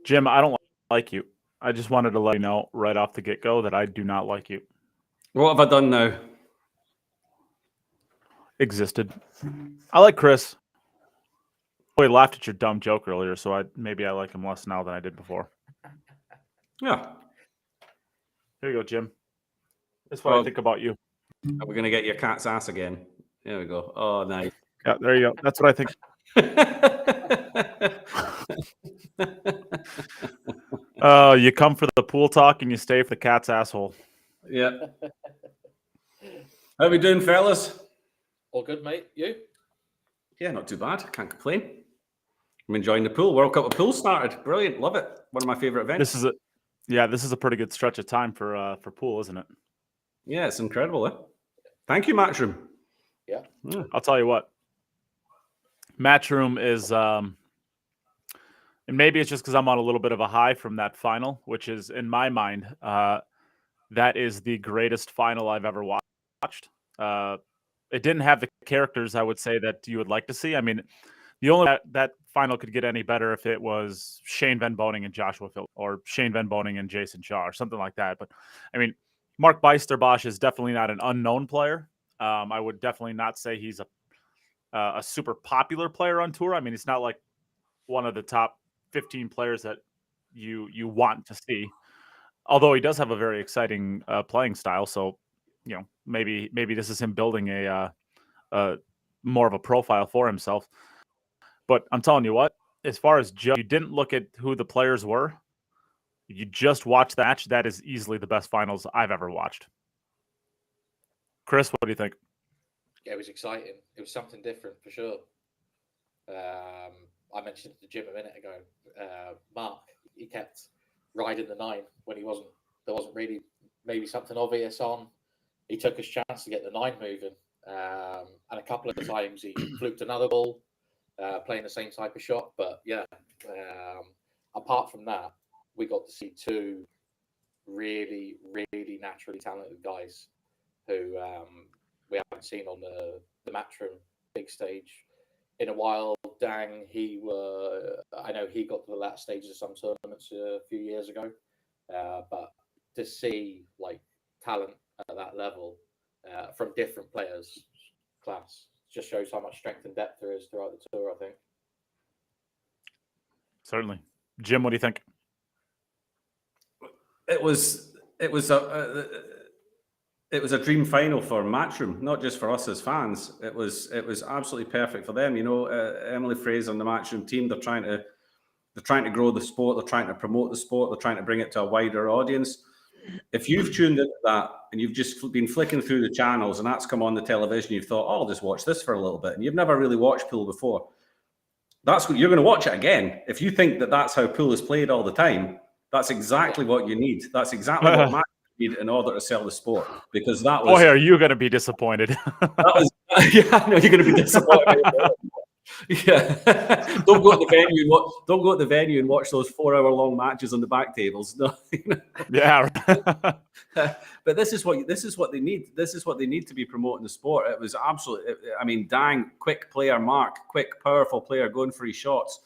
Jim, I don't like you. I just wanted to let you know right off the get-go that I do not like you. What have I done now? Existed. I like Chris. Oh, he laughed at your dumb joke earlier, so maybe I like him less now than I did before. Yeah. Here you go, Jim. That's what I think about you. Are we going to get your cat's ass again? There we go. Oh, nice. Yeah, there you go. That's what I think. You come for the pool talk and you stay for the cat's asshole. Yeah. How we doing, fellas? All good, mate. You? Yeah, not too bad. Can't complain. I'm enjoying the pool. World Cup of Pool started. Brilliant. Love it. One of my favorite events. This is a pretty good stretch of time for pool, isn't it? Yeah, it's incredible. Thank you, Matchroom. Yeah. I'll tell you what. Matchroom is, and maybe it's just because I'm on a little bit of a high from that final, which is, in my mind, that is the greatest final I've ever watched. It didn't have the characters, I would say, that you would like to see. I mean, the only that final could get any better if it was Shane Van Boening and Joshua Phil, or Shane Van Boening and Jason Shaw, or something like that. But I mean, Mark Bijsterbosch is definitely not an unknown player. I would definitely not say he's a super popular player on tour. I mean, he's not like one of the top 15 players that you want to see. Although he does have a very exciting playing style, so maybe this is him building a more of a profile for himself. But I'm telling you what, as far as you didn't look at who the players were, you just watched the match. That is easily the best finals I've ever watched. Chris, what do you think? Yeah, it was exciting. It was something different for sure. I mentioned to Jim a minute ago. Mark, he kept riding the 9 when there wasn't really maybe something obvious on. He took his chance to get the 9 moving, and a couple of times he fluked another ball, playing the same type of shot. But yeah, apart from that, we got to see 2 really, really naturally talented guys who we haven't seen on the Matchroom big stage in a while. Dang, I know he got to the latter stages of some tournaments a few years ago, but to see like talent at that level from different players, class, just shows how much strength and depth there is throughout the tour, I think. Certainly. Jim, what do you think? It was a dream final for Matchroom, not just for us as fans. It was absolutely perfect for them. Emily Fraser and the Matchroom team, they're trying to grow the sport, they're trying to promote the sport, they're trying to bring it to a wider audience. If you've tuned into that and you've just been flicking through the channels and that's come on the television, you've thought, I'll just watch this for a little bit, and you've never really watched pool before, that's what you're going to watch it again. If you think that that's how pool is played all the time, that's exactly what you need. That's exactly what Matchroom need in order to sell the sport, because that was. Boy, are you going to be disappointed? Yeah, I know you're going to be disappointed. Yeah, don't go to the venue and watch those 4-hour-long matches on the back tables. No, Yeah, but this is what they need. This is what they need to be promoting the sport. It was absolutely. I mean, dang, quick player, Mark, quick, powerful player, going for his shots.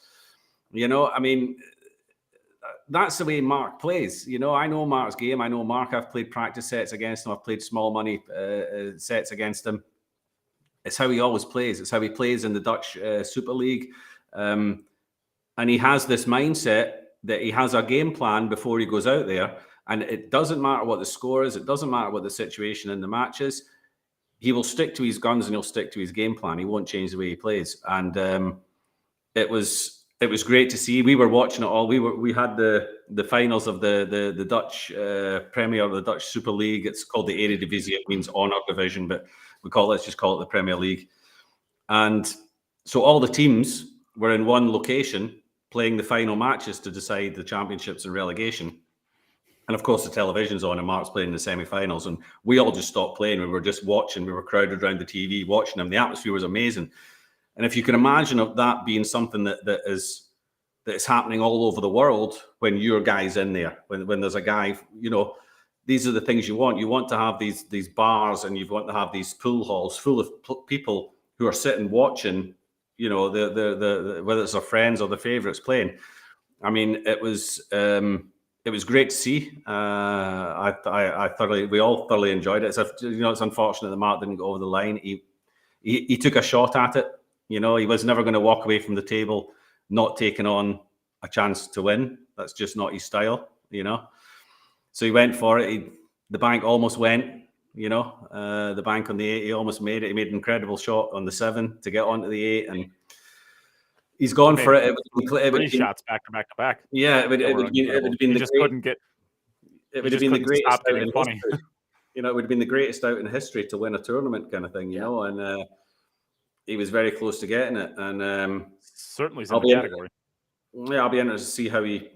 I mean, that's the way Mark plays. I know Mark's game. I know Mark. I've played practice sets against him. I've played small money sets against him. It's how he always plays. It's how he plays in the Dutch Super League. And he has this mindset that he has a game plan before he goes out there. And it doesn't matter what the score is. It doesn't matter what the situation in the match is. He will stick to his guns and he'll stick to his game plan. He won't change the way he plays. And it was great to see. We were watching it all. We had the finals of the Dutch Premier, the Dutch Super League. It's called the Eredivisie. It means honor division, but let's just call it the Premier League. And so all the teams were in one location playing the final matches to decide the championships and relegation. And of course, the television's on and Mark's playing the semi-finals. And we all just stopped playing. We were just watching. We were crowded around the TV watching them. The atmosphere was amazing. And if you can imagine of that being something that is happening all over the world when your guy's in there, when there's a guy, these are the things you want. You want to have these bars and you want to have these pool halls full of people who are sitting watching, the whether it's their friends or the favourites playing. I mean, it was great to see. We all thoroughly enjoyed it. It's unfortunate that Mark didn't go over the line. He took a shot at it. He was never going to walk away from the table not taking on a chance to win. That's just not his style. So he went for it. The bank almost went. The bank on the 8, he almost made it. He made an incredible shot on the 7 to get onto the 8, and he's gone for it. Three shots back to back to back. Yeah, it would have been couldn't get. It would have been the greatest out in history. It would have been the greatest out in history to win a tournament, kind of thing. You know, and he was very close to getting it, and certainly in the category. I'll be interested to see how he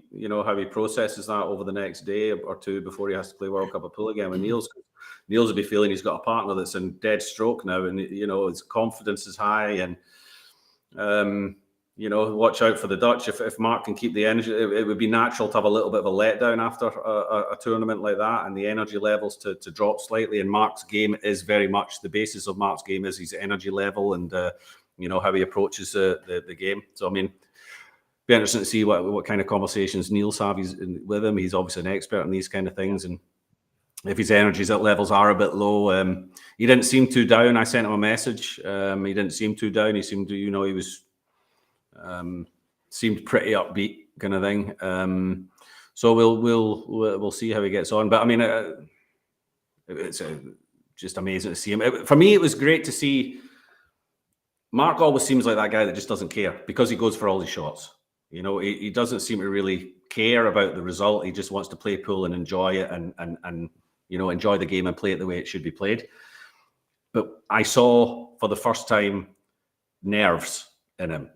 processes that over the next day or two before he has to play World Cup of Pool again with Niels. Niels will be feeling he's got a partner that's in dead stroke now, and his confidence is high, and watch out for the Dutch. If Mark can keep the energy, it would be natural to have a little bit of a letdown after a tournament like that, and the energy levels to drop slightly. And Mark's game is very much the basis of Mark's game is his energy level and how he approaches the game. So I mean, be interesting to see what kind of conversations Niels have with him. He's obviously an expert in these kind of things, and if his energy levels are a bit low, he didn't seem too down. I sent him a message. He didn't seem too down. He seemed to, he was seemed pretty upbeat, kind of thing. So we'll see how he gets on. But I mean, it's just amazing to see him. For me, it was great to see. Mark always seems like that guy that just doesn't care because he goes for all his shots. He doesn't seem to really care about the result. He just wants to play pool and enjoy it and enjoy the game and play it the way it should be played. But I saw for the first time nerves in him.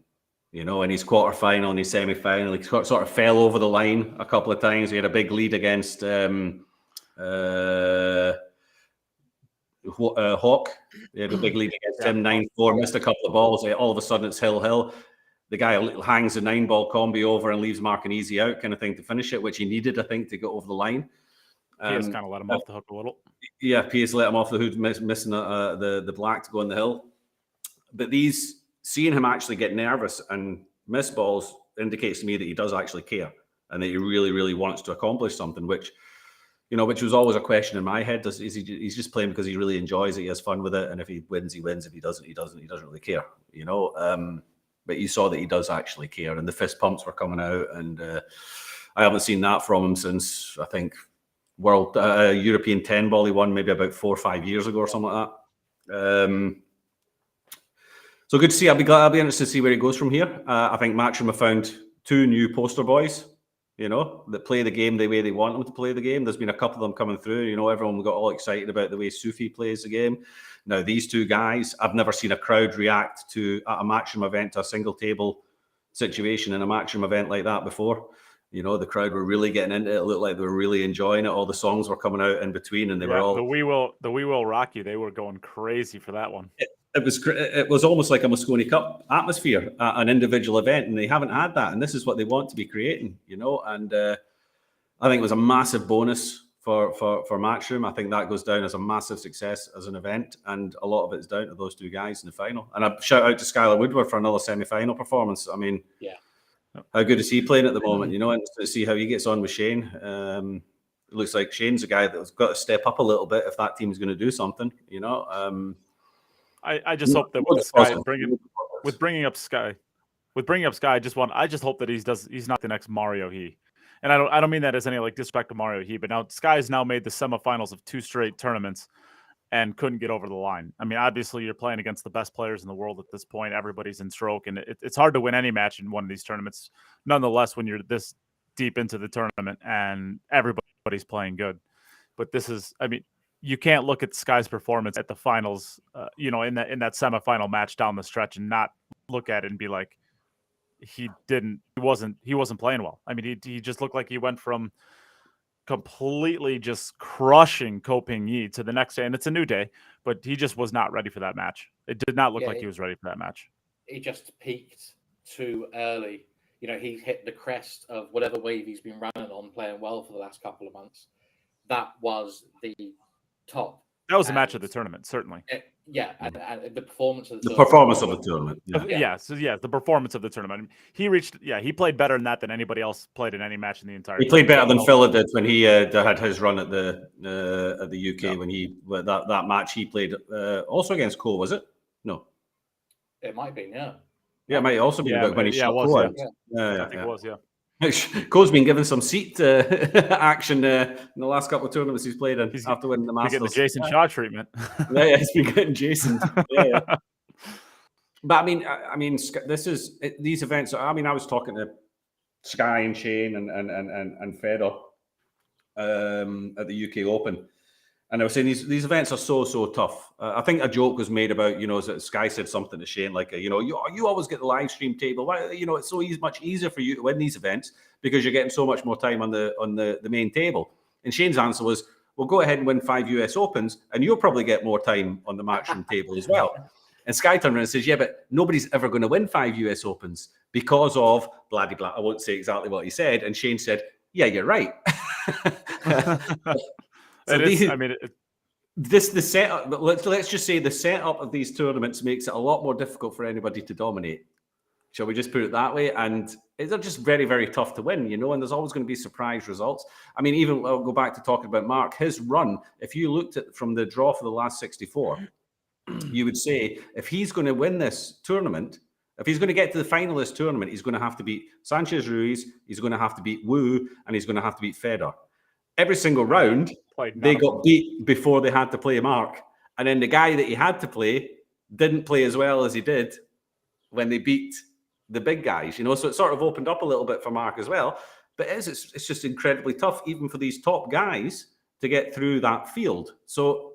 In his quarterfinal and his semi-final, he sort of fell over the line a couple of times. He had a big lead against Hawk. They had a big lead against him, 9-4, missed a couple of balls. All of a sudden, it's Hill. The guy hangs a 9-ball combi over and leaves Mark an easy out kind of thing to finish it, which he needed, I think, to get over the line. Piers kind of let him off the hook a little. Yeah, Piers let him off the hook, missing the black to go on the hill. But seeing him actually get nervous and miss balls indicates to me that he does actually care and that he really, really wants to accomplish something, which was always a question in my head. He's just playing because he really enjoys it, he has fun with it, and if he wins, he wins. If he doesn't, he doesn't. He doesn't really care, But you saw that he does actually care, and the fist pumps were coming out, and I haven't seen that from him since I think European 10 ball he won maybe about 4 or 5 years ago or something like that. So good to see. I'll be interested to see where he goes from here. I think Matchroom have found 2 new poster boys, that play the game the way they want them to play the game. There's been a couple of them coming through. Everyone got all excited about the way Sufi plays the game. Now, these 2 guys, I've never seen a crowd react at a Matchroom event to a single table situation in a Matchroom event like that before. The crowd were really getting into it. It looked like they were really enjoying it. All the songs were coming out in between, and they were all the We Will Rock You. They were going crazy for that one. It was almost like a Moscone Cup atmosphere at an individual event, and they haven't had that. And this is what they want to be creating, And I think it was a massive bonus for Matchroom. I think that goes down as a massive success as an event, and a lot of it is down to those 2 guys in the final. And a shout out to Skylar Woodward for another semi-final performance. I mean, how good is he playing at the moment? And to see how he gets on with Shane. It looks like Shane's a guy that's got to step up a little bit if that team's going to do something. I just hope that with Sky bringing up Sky, I just hope that he's not the next Mario He, and I don't mean that as any disrespect to Mario He, but now Sky's now made the semifinals of 2 straight tournaments and couldn't get over the line. I mean, obviously you're playing against the best players in the world at this point. Everybody's in stroke, and it's hard to win any match in one of these tournaments. Nonetheless, when you're this deep into the tournament and everybody's playing good, but this is, I mean. You can't look at Sky's performance at the finals, in that semifinal match down the stretch and not look at it and be like, he wasn't playing well. I mean, he just looked like he went from completely just crushing Ko Ping Yi to the next day, and it's a new day, but he just was not ready for that match. It did not look like he was ready for that match. He just peaked too early. He hit the crest of whatever wave he's been running on, playing well for the last couple of months. That was the top. That was the match of the tournament, certainly. Yeah, and the performance of the performance of the tournament. tournament. The performance of the tournament. He played better than that than anybody else played in any match in the entire. He played better than Phil did when he had his run at the UK when that match he played also against Cole, was it? No, it might be, yeah. Yeah, it might also be when he shot Cole out. I think it was, yeah. Cole's been given some seat action in the last couple of tournaments he's played in after winning the Masters. Getting the Jason Shaw treatment. He's been getting Jason. Yeah. But I mean, this is these events. I mean, I was talking to Sky and Shane and Federer at the UK Open, and I was saying these events are so tough. I think a joke was made about, Sky said something to Shane like, you always get the live stream table. Why, it's so much easier for you to win these events because you're getting so much more time on the main table. And Shane's answer was, well, go ahead and win 5 US Opens, and you'll probably get more time on the matchroom table as well. And Sky turned around and says, yeah, but nobody's ever going to win 5 US Opens because of blah, blah, blah. I won't say exactly what he said. And Shane said, yeah, you're right. So the setup. Let's just say the setup of these tournaments makes it a lot more difficult for anybody to dominate. Shall we just put it that way? And they're just very, very tough to win, and there's always going to be surprise results. I mean, even I'll go back to talking about Mark. His run, if you looked at from the draw for the last 64, you would say if he's going to win this tournament, if he's going to get to the final of this tournament, he's going to have to beat Sanchez Ruiz, he's going to have to beat Wu, and he's going to have to beat Federer. Every single round, they got beat before they had to play Mark. And then the guy that he had to play didn't play as well as he did when they beat the big guys, So it sort of opened up a little bit for Mark as well. But it's just incredibly tough, even for these top guys, to get through that field. So,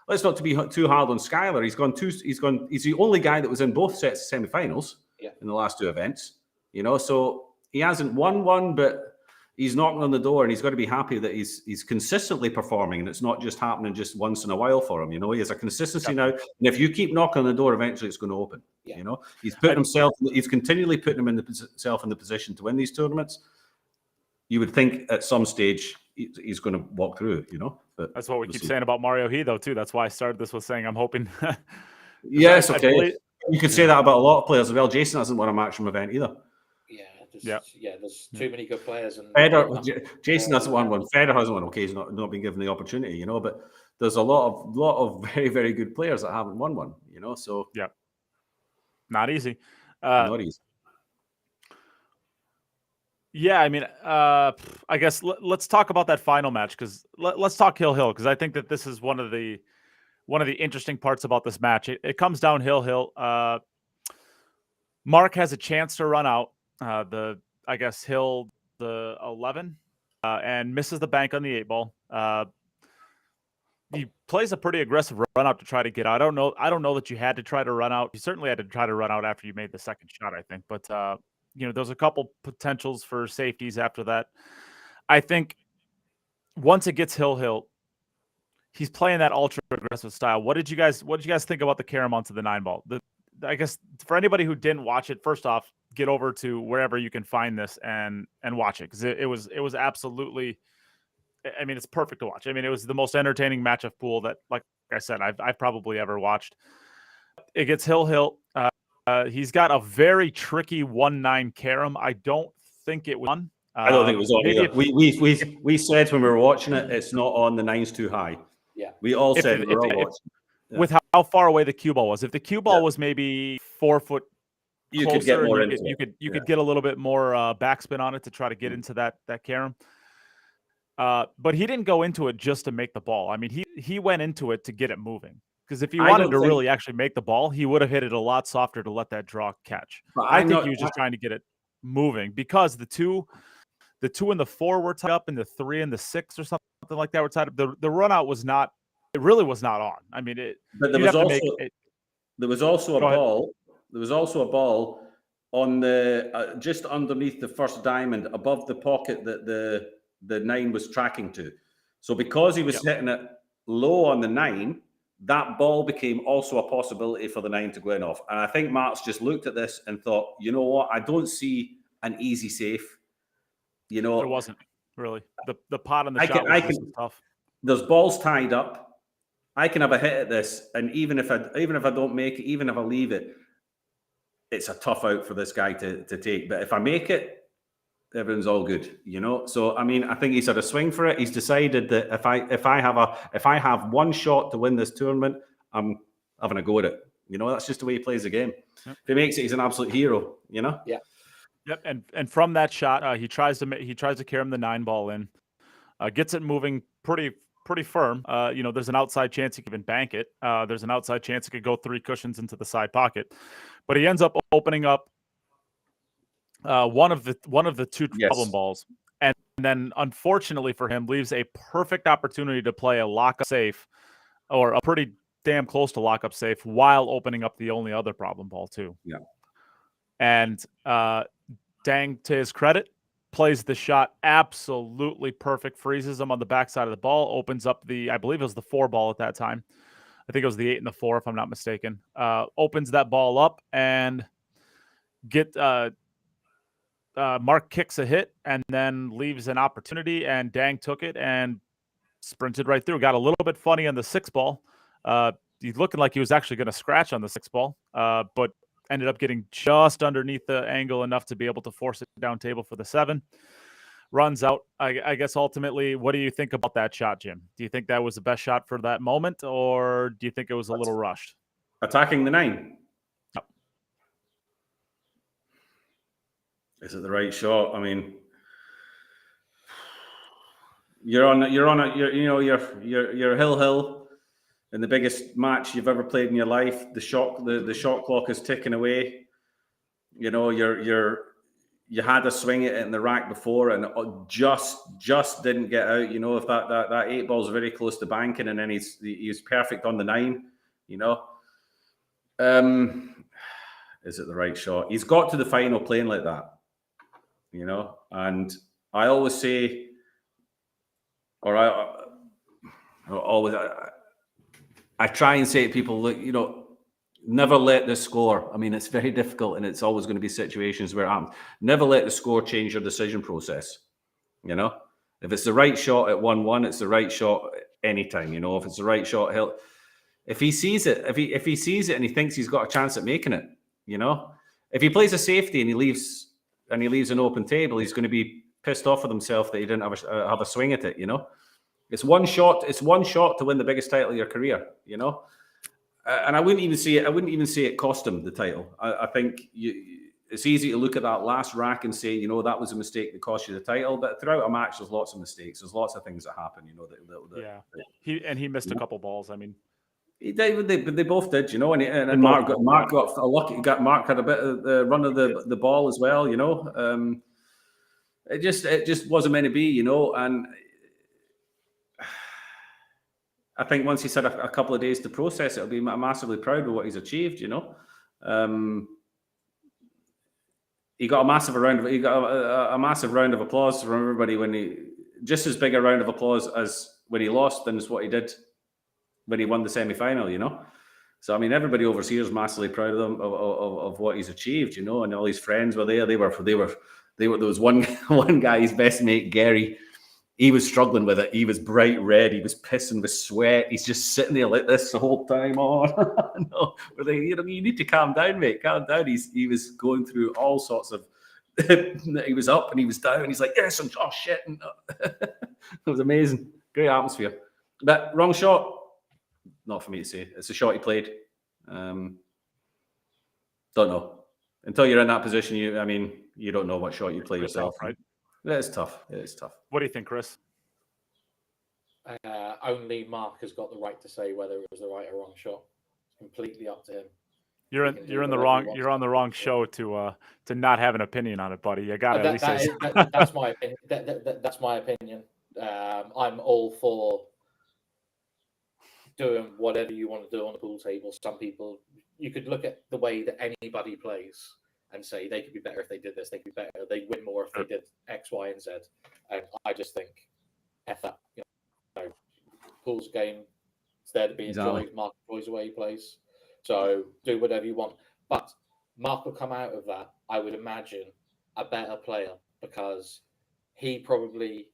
let's not to be too hard on Skyler. He's the only guy that was in both sets of semi-finals in the last 2 events. So he hasn't won one, but he's knocking on the door, and he's got to be happy that he's consistently performing, and it's not just happening just once in a while for him. He has a consistency now, and if you keep knocking on the door, eventually it's going to open. He's putting himself. He's continually putting himself in the position to win these tournaments. You would think at some stage he's going to walk through. But that's what we keep saying about Mario He, though, too. That's why I started this with saying I'm hoping. Yes, okay. You could say that about a lot of players as well. Jason hasn't won a matchroom event either. There's too many good players. And Jason hasn't won one. Federer hasn't won. Okay, he's not been given the opportunity, but there's a lot of very, very good players that haven't won one, So not easy. Not easy. Yeah, I mean, I guess let's talk about that final match because let's talk Hill because I think that this is one of the interesting parts about this match. It comes down Hill. Mark has a chance to run out. Hill the 11 and misses the bank on the 8 ball. He plays a pretty aggressive run out to try to get out. I don't know that you had to try to run out. You certainly had to try to run out after you made the second shot, I think. But there's a couple potentials for safeties after that. I think once it gets Hill, he's playing that ultra aggressive style. What did you guys think about the carom onto the 9 ball? I guess for anybody who didn't watch it, first off, get over to wherever you can find this and watch it because it was absolutely. I mean, it's perfect to watch. I mean, it was the most entertaining match of pool that, like I said, I've probably ever watched. It gets Hill. He's got a very tricky 1-9 carom. I don't think it was on. I don't think it was on either. We said when we were watching it, it's not on. The 9's too high. Yeah, we all said we were all watching. With how far away the cue ball was. If the cue ball was maybe 4 foot you closer, could get more you could get a little bit more backspin on it to try to get into that carom. But he didn't go into it just to make the ball. I mean, he went into it to get it moving. Because if he wanted to really actually make the ball, he would have hit it a lot softer to let that draw catch. I think he was just trying to get it moving because the two and the 4 were tied up and the 3 and the 6 or something like that were tied up. The run out was not. It really was not on. I mean, But there was also a ball. There was also a ball on the just underneath the first diamond, above the pocket that the 9 was tracking to. So because he was hitting it low on the 9, that ball became also a possibility for the 9 to go in off. And I think Mark's just looked at this and thought, you know what? I don't see an easy safe. There wasn't really the pot on the shot was tough. There's balls tied up. I can have a hit at this, and even if I don't make it, even if I leave it, it's a tough out for this guy to take. But if I make it, everyone's all good, So I mean, I think he's had a swing for it. He's decided that if I have one shot to win this tournament, I'm having a go at it. That's just the way he plays the game. Yep. If he makes it, he's an absolute hero. Yeah. Yep. And from that shot, he tries to carry him the 9-ball in, gets it moving pretty firm. There's an outside chance he could even bank it. There's an outside chance he could go 3 cushions into the side pocket, but he ends up opening up one of the 2 problem balls, and then unfortunately for him, leaves a perfect opportunity to play a lockup safe, or a pretty damn close to lockup safe, while opening up the only other problem ball too. Yeah. And Dang, to his credit, plays the shot absolutely perfect, freezes him on the backside of the ball, opens up I believe it was the 4 ball at that time. I think it was the 8 and the 4, if I'm not mistaken. Opens that ball up and Mark kicks a hit and then leaves an opportunity, and Dang took it and sprinted right through. Got a little bit funny on the 6 ball. He's looking like he was actually going to scratch on the 6 ball, but ended up getting just underneath the angle enough to be able to force it down table for the 7. Runs out. I guess ultimately, what do you think about that shot, Jim? Do you think that was the best shot for that moment, or do you think it was a little rushed? Attacking the 9. No. Is it the right shot? I mean, you're hill in the biggest match you've ever played in your life. The shot clock is ticking away. You had a swing at it in the rack before, and it just didn't get out. If that 8 ball's very close to banking, and then he's perfect on the 9. Is it the right shot? He's got to the final playing like that. And I always say, or I try and say to people, look, never let the score. I mean, it's very difficult, and it's always going to be situations where it happens. Never let the score change your decision process. If it's the right shot at 1-1, it's the right shot anytime. If it's the right shot, if he sees it, if he sees it and he thinks he's got a chance at making it, if he plays a safety and he leaves an open table, he's going to be pissed off with himself that he didn't have a swing at it. It's one shot. It's one shot to win the biggest title of your career. And I wouldn't even say it cost him the title. I think it's easy to look at that last rack and say, that was a mistake that cost you the title. But throughout a match, there's lots of mistakes. There's lots of things that happen. He missed a couple balls. I mean, they both did. And Mark got a lucky. Mark had a bit of the run of the ball as well. It just wasn't meant to be. And I think once he's had a couple of days to process it, he'll be massively proud of what he's achieved. He got a massive round of applause from everybody just as big a round of applause as when he lost than is what he did when he won the semi-final. So I mean, everybody overseas is massively proud of him of what he's achieved. And all his friends were there. There was one guy, his best mate Gary. He was struggling with it. He was bright red. He was pissing with sweat. He's just sitting there like this the whole time. Oh, no. You need to calm down, mate. Calm down. He was going through all sorts of... he was up and he was down. He's like, yes, and oh, shit. And, it was amazing. Great atmosphere. But wrong shot. Not for me to say. It's a shot he played. Don't know. Until you're in that position, you don't know what shot you play yourself. Right? It's tough. It is tough. What do you think, Chris? Only Mark has got the right to say whether it was the right or wrong shot. It's completely up to him. You're on the wrong show to not have an opinion on it, buddy. You got to at least say that's my opinion. That's my opinion. I'm all for doing whatever you want to do on the pool table. Some people, you could look at the way that anybody plays and say they could be better if they did this, they could be better, they'd win more if they did X, Y, and Z. And I just think, F that. Pool's a game. It's there to be enjoyed. Mark enjoys the way he plays. So do whatever you want. But Mark will come out of that, I would imagine, a better player, because he probably,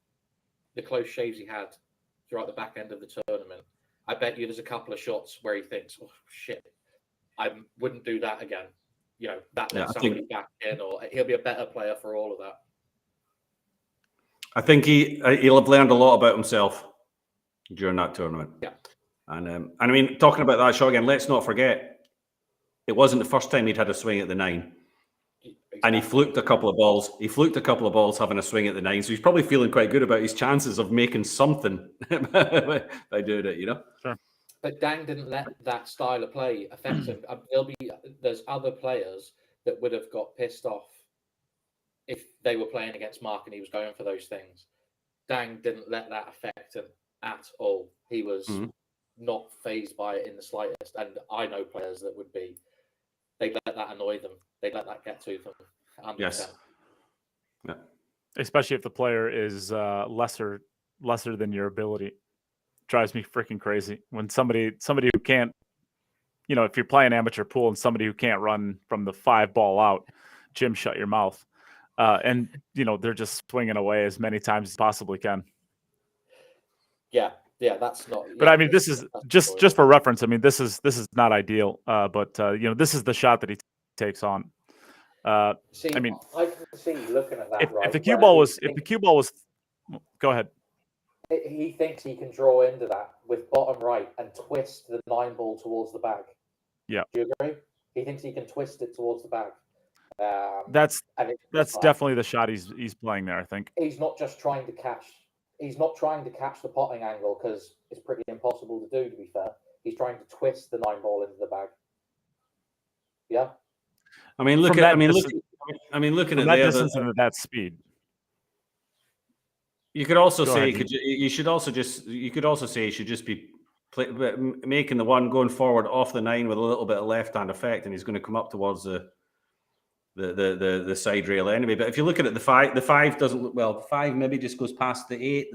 the close shaves he had throughout the back end of the tournament, I bet you there's a couple of shots where he thinks, "Oh shit, I wouldn't do that again." You know, that lets somebody back in, or he'll be a better player for all of that. I think he'll have learned a lot about himself during that tournament. Yeah. And I mean, talking about that shot again, let's not forget, it wasn't the first time he'd had a swing at the 9. Exactly. And he fluked a couple of balls. He fluked a couple of balls having a swing at the 9. So he's probably feeling quite good about his chances of making something by doing it, you know? Sure. But Dang didn't let that style of play affect him. There's other players that would have got pissed off if they were playing against Mark and he was going for those things. Dang didn't let that affect him at all. He was not fazed by it in the slightest. And I know players that would be. They'd let that annoy them. They'd let that get to them. 100%. Yes. Yeah. Especially if the player is lesser than your ability. Drives me freaking crazy when somebody who can't, you know, if you're playing amateur pool and somebody who can't run from the 5 ball out, Jim, shut your mouth. And you know, they're just swinging away as many times as possibly can. Yeah, that's not. But I mean, this is just for reference. I mean, this is not ideal. But you know, this is the shot that he takes on. See, I mean, I can see looking at that. If the cue ball was, go ahead. He thinks he can draw into that with bottom right and twist the 9 ball towards the bag. Yeah. Do you agree? He thinks he can twist it towards the bag. That's definitely the shot he's playing there. I think he's not just trying to catch. He's not trying to catch the potting angle because it's pretty impossible to do. To be fair, he's trying to twist the 9 ball into the bag. Yeah. I mean, looking at that distance and at that speed. You could also say you should also say he should just be making the one going forward off the 9 with a little bit of left hand effect, and he's going to come up towards the side rail anyway. But if you look at it, the 5 doesn't look well. The 5 maybe just goes past the 8.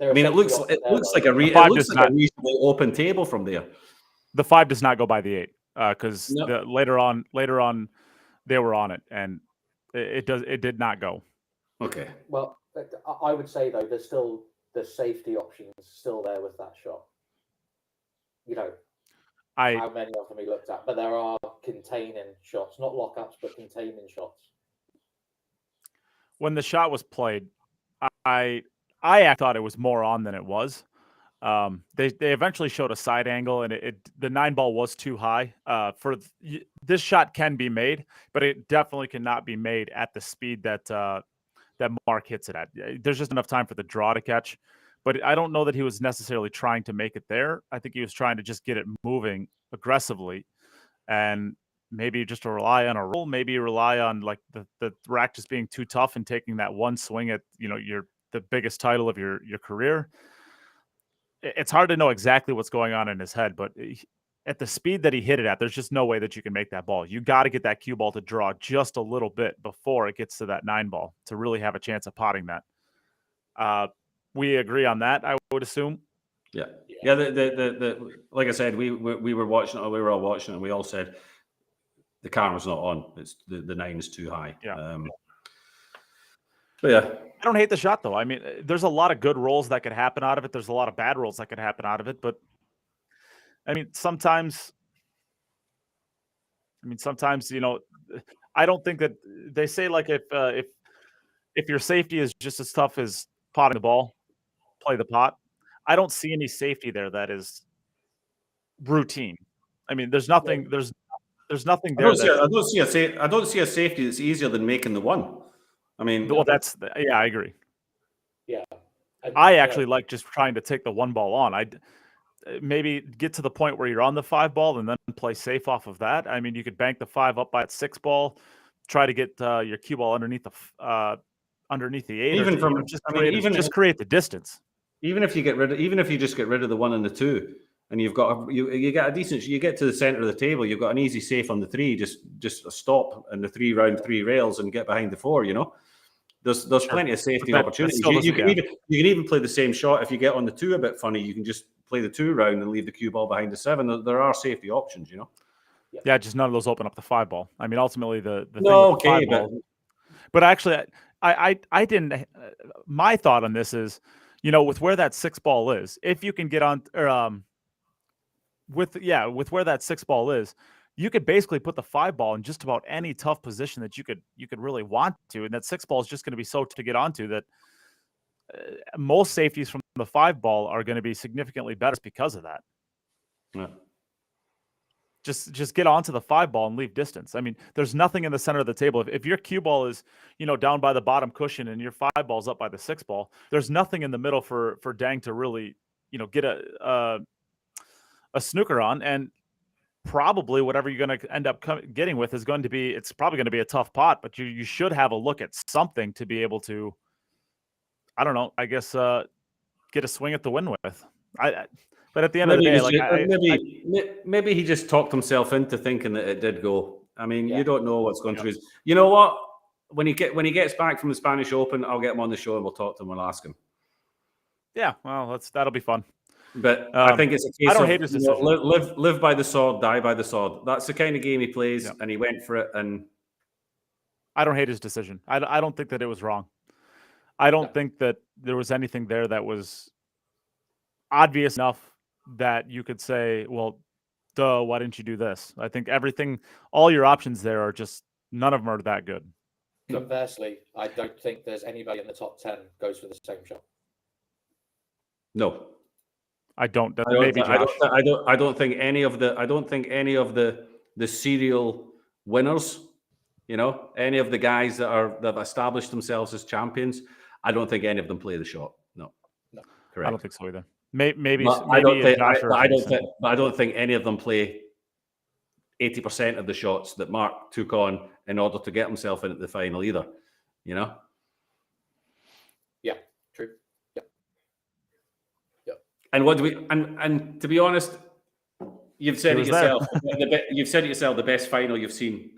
I mean, it looks like a reasonably open table from there. The 5 does not go by the 8 because later on they were on it, and it did not go. Okay. Well, I would say though, there's safety options still there with that shot. You know, how many of them he looked at, but there are containing shots, not lockups, but containing shots. When the shot was played, I thought it was more on than it was. They eventually showed a side angle, and the 9 ball was too high. This shot can be made, but it definitely cannot be made at the speed that Mark hits it at. There's just enough time for the draw to catch, but I don't know that he was necessarily trying to make it there. I think he was trying to just get it moving aggressively, and maybe just to rely on a roll, maybe rely on like the rack just being too tough and taking that one swing at, you know, the biggest title of your career. It's hard to know exactly what's going on in his head, but at the speed that he hit it at, there's just no way that you can make that ball. You got to get that cue ball to draw just a little bit before it gets to that 9 ball to really have a chance of potting that. We agree on that, I would assume. Yeah. The like I said, we were watching it. We were all watching it, and we all said the camera's not on. It's the 9 is too high. Yeah. But yeah. I don't hate the shot though. I mean, there's a lot of good rolls that could happen out of it. There's a lot of bad rolls that could happen out of it, but I mean, sometimes, you know, I don't think that they say like if your safety is just as tough as potting the ball, play the pot. I don't see any safety there that is routine. I mean, there's nothing. There's nothing there. I don't see a safety that's easier than making the 1. I mean, well, I agree. Yeah, I actually like just trying to take the 1 ball on. I'd maybe get to the point where you're on the 5 ball and then play safe off of that. I mean, you could bank the 5 up by that 6 ball, try to get your cue ball underneath the 8. Just create the distance. Even if you just get rid of the 1 and the 2, and you get a decent, you get to the center of the table, you've got an easy safe on the 3, just a stop and the 3 round 3 rails and get behind the 4. You know, there's plenty of safety opportunities. You can even play the same shot if you get on the 2 a bit funny. You can just play the 2 round and leave the cue ball behind the 7. There are safety options, you know. Yeah, just none of those open up the 5 ball. I mean, ultimately the thing with the 5 ball, but actually, I didn't. My thought on this is, with where that 6 ball is, if you can get on, or with where that 6 ball is, you could basically put the 5 ball in just about any tough position that you could really want to, and that 6 ball is just going to be so to get onto that most safeties from the 5 ball are going to be significantly better because of that. Yeah. Just get onto the 5 ball and leave distance. I mean, there's nothing in the center of the table. If your cue ball is, down by the bottom cushion and your 5 ball's up by the 6 ball, there's nothing in the middle for Dang to really, get a snooker on. And probably whatever you're going to end up getting with is going to be, it's probably going to be a tough pot, but you should have a look at something to be able to, I don't know, I guess, get a swing at the win with. But at the end of the day, maybe he just talked himself into thinking that it did go. I mean, you don't know what's going through his. You know what? When he gets back from the Spanish Open, I'll get him on the show and we'll talk to him. We'll ask him. Yeah, well, that'll be fun. But I think it's a case I don't hate his decision. Live by the sword, die by the sword. That's the kind of game he plays, and he went for it. And I don't hate his decision. I don't think that it was wrong. I don't think that there was anything there that was obvious enough that you could say, well, duh, why didn't you do this? I think all your options there are just, none of them are that good. Conversely, I don't think there's anybody in the top 10 goes for the same shot. No. I don't think any of the serial winners, any of the guys that have established themselves as champions, I don't think any of them play the shot. No. Correct. I don't think so either. Maybe I don't think any of them play 80% of the shots that Mark took on in order to get himself into the final either. Yeah, true. Yeah. And what do we? And to be honest, you've said it yourself. You've said it yourself. The best final you've seen.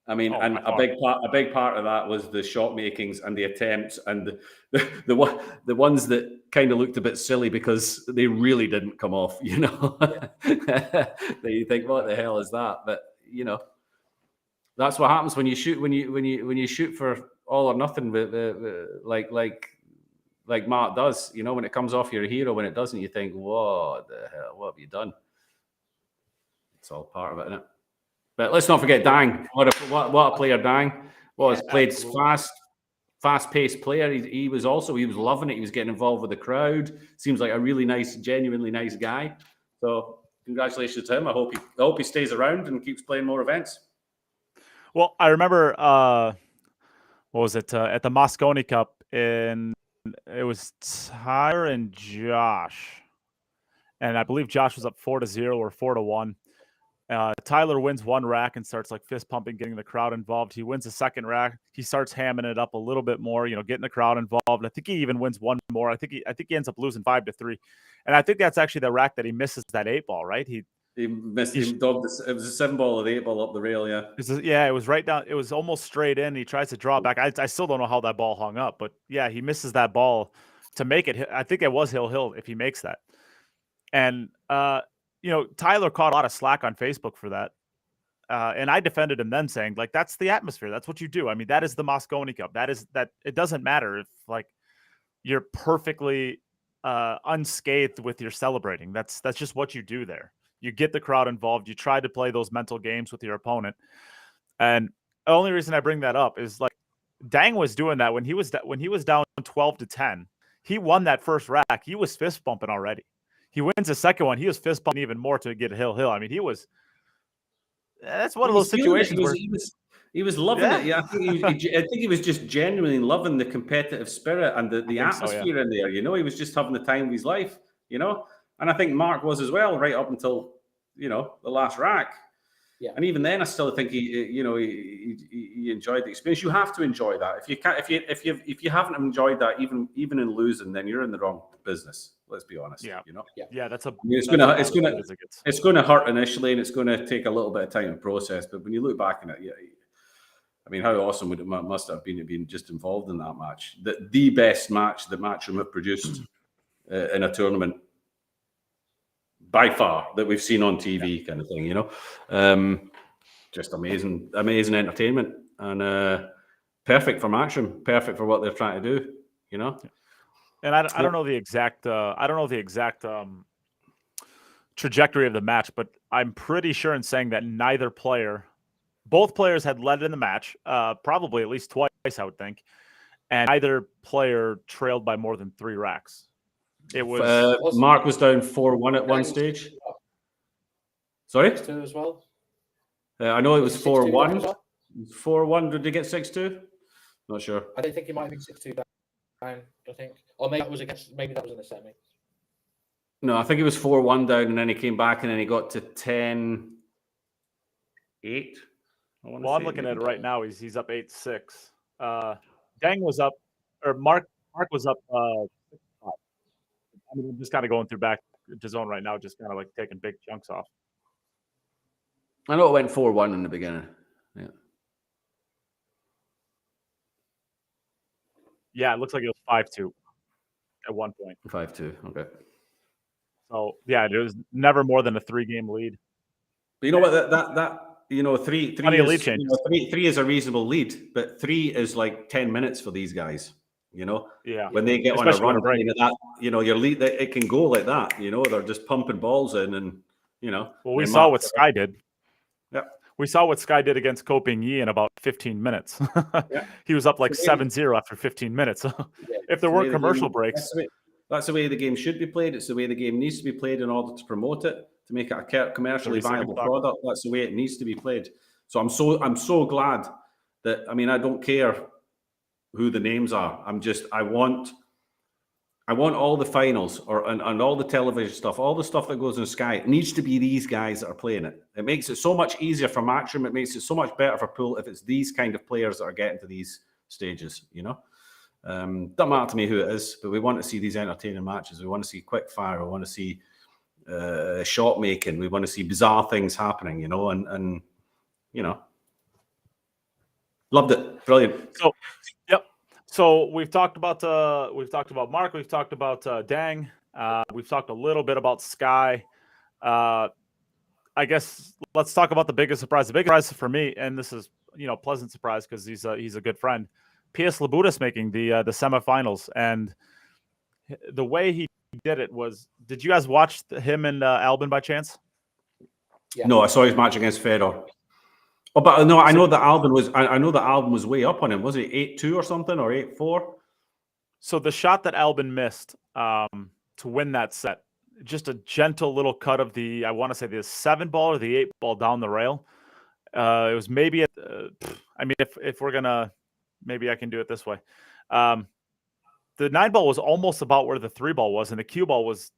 I mean, a big part of that was the shot makings and the attempts and the ones that kind of looked a bit silly because they really didn't come off. That you think, what the hell is that? But that's what happens when you shoot when you shoot for all or nothing. Like Mark does. When it comes off, you're a hero. When it doesn't, you think, what the hell? What have you done? It's all part of it, isn't it? But let's not forget Dang. What a player Dang was. Played fast-paced player. He was loving it. He was getting involved with the crowd. Seems like a really nice, genuinely nice guy. So congratulations to him. I hope he stays around and keeps playing more events. Well, I remember what was it at the Moscone Cup it was Tyler and Josh, and I believe Josh was up 4-0 or 4-1. Tyler wins one rack and starts like fist pumping, getting the crowd involved. He wins the second rack. He starts hamming it up a little bit more, getting the crowd involved. I think he even wins one more. I think he ends up losing 5-3. And I think that's actually the rack that he misses that 8 ball, right? He missed. It was a 7 ball with 8 ball up the rail. Yeah. It was right down. It was almost straight in. He tries to draw it back. I still don't know how that ball hung up, but yeah, he misses that ball to make it. I think it was hill if he makes that. And, Tyler caught a lot of slack on Facebook for that. And I defended him then saying, like, that's the atmosphere. That's what you do. I mean, that is the Moscone Cup. That it doesn't matter if like you're perfectly unscathed with your celebrating. That's just what you do there. You get the crowd involved. You try to play those mental games with your opponent. And the only reason I bring that up is like Dang was doing that when he was down 12-10. He won that first rack. He was fist bumping already. He wins the second one. He was fist bumping even more to get hill. I mean, that's one of those situations where he was loving it. Yeah, I think he was just genuinely loving the competitive spirit and the atmosphere in there. He was just having the time of his life. And I think Mark was as well, right up until the last rack. Yeah. And even then, I still think he enjoyed the experience. You have to enjoy that. If you haven't enjoyed that, even in losing, then you're in the wrong business. Let's be honest. Yeah. Yeah. It's going to hurt initially, and it's going to take a little bit of time to process. But when you look back on it, I mean, how awesome must have been just involved in that match? The best match that Matchroom have produced in a tournament by far that we've seen on TV, kind of thing. Just amazing entertainment, and perfect for Matchroom, perfect for what they're trying to do. And I don't know the exact trajectory of the match, but I'm pretty sure in saying that both players had led in the match, probably at least twice, I would think, and neither player trailed by more than 3 racks. It was Mark was down 4-1 at one stage. Sorry, 6-2 as well. I know it was 4-1. Well? 4-1. Did they get 6-2? Not sure. I don't think it might have been 6-2 down. I think, or maybe that was in the semi. No, I think it was 4-1 down, and then he came back, and then he got to 10-8. Well, I'm looking at it right now. He's up 8-6. Dang was up, or Mark was up 6-5. I mean, I'm just kind of going through back to zone right now, just kind of like taking big chunks off. I know it went 4-1 in the beginning. Yeah. Yeah, it looks like it was 5-2 at one point. 5-2. Okay. So yeah, it was never more than a 3-game lead. But you know what? That three lead is, changes. three is a reasonable lead, but 3 is like 10 minutes for these guys. Yeah. When they get Especially on a run, your lead, it can go like that. They're just pumping balls in, and Well, we saw what Sky did. Yeah. We saw what Sky did against Koping Yi in about 15 minutes. Yeah. He was up like 7-0 after 15 minutes. If there weren't commercial breaks. That's the way the game should be played. It's the way the game needs to be played in order to promote it, to make it a commercially viable product. That's the way it needs to be played. So I'm so glad that, I don't care who the names are. I want all the finals and all the television stuff, all the stuff that goes in Sky. It needs to be these guys that are playing it. It makes it so much easier for Matchroom. It makes it so much better for Pool if it's these kind of players that are getting to these stages. Doesn't matter to me who it is, but we want to see these entertaining matches. We want to see quick fire. We want to see shot making. We want to see bizarre things happening. And loved it. Brilliant. So, yep. So we've talked about Mark. We've talked about Dang. We've talked a little bit about Sky. I guess let's talk about the biggest surprise. The biggest surprise for me, and this is pleasant surprise because he's a good friend. P.S. Labudas making the semifinals, and the way he did it was. Did you guys watch him and Albin by chance? Yeah. No, I saw his match against Fedor. Oh, but no, I know that Albin was way up on him. Was it 8-2 or something, or 8-4? So the shot that Albin missed to win that set, just a gentle little cut of the, I want to say the 7 ball or the 8 ball down the rail. It was maybe at, if we're gonna, maybe I can do it this way. The 9 ball was almost about where the 3 ball was, and the cue ball was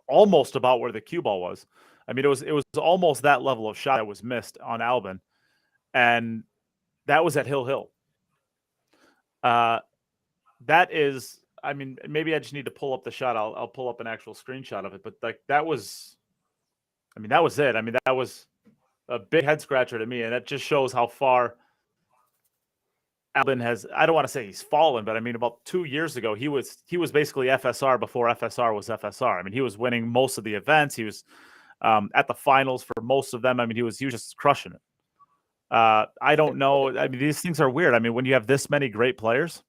almost about where the cue ball was. It was almost that level of shot that was missed on Albin. And that was at Hill. That is, maybe I just need to pull up the shot. I'll pull up an actual screenshot of it. But that was it. That was a big head scratcher to me, and that just shows how far Albin has. I don't want to say he's fallen, but about 2 years ago, he was basically FSR before FSR was FSR. He was winning most of the events. He was at the finals for most of them. He was just crushing it. I don't know. These things are weird. When you have this many great players,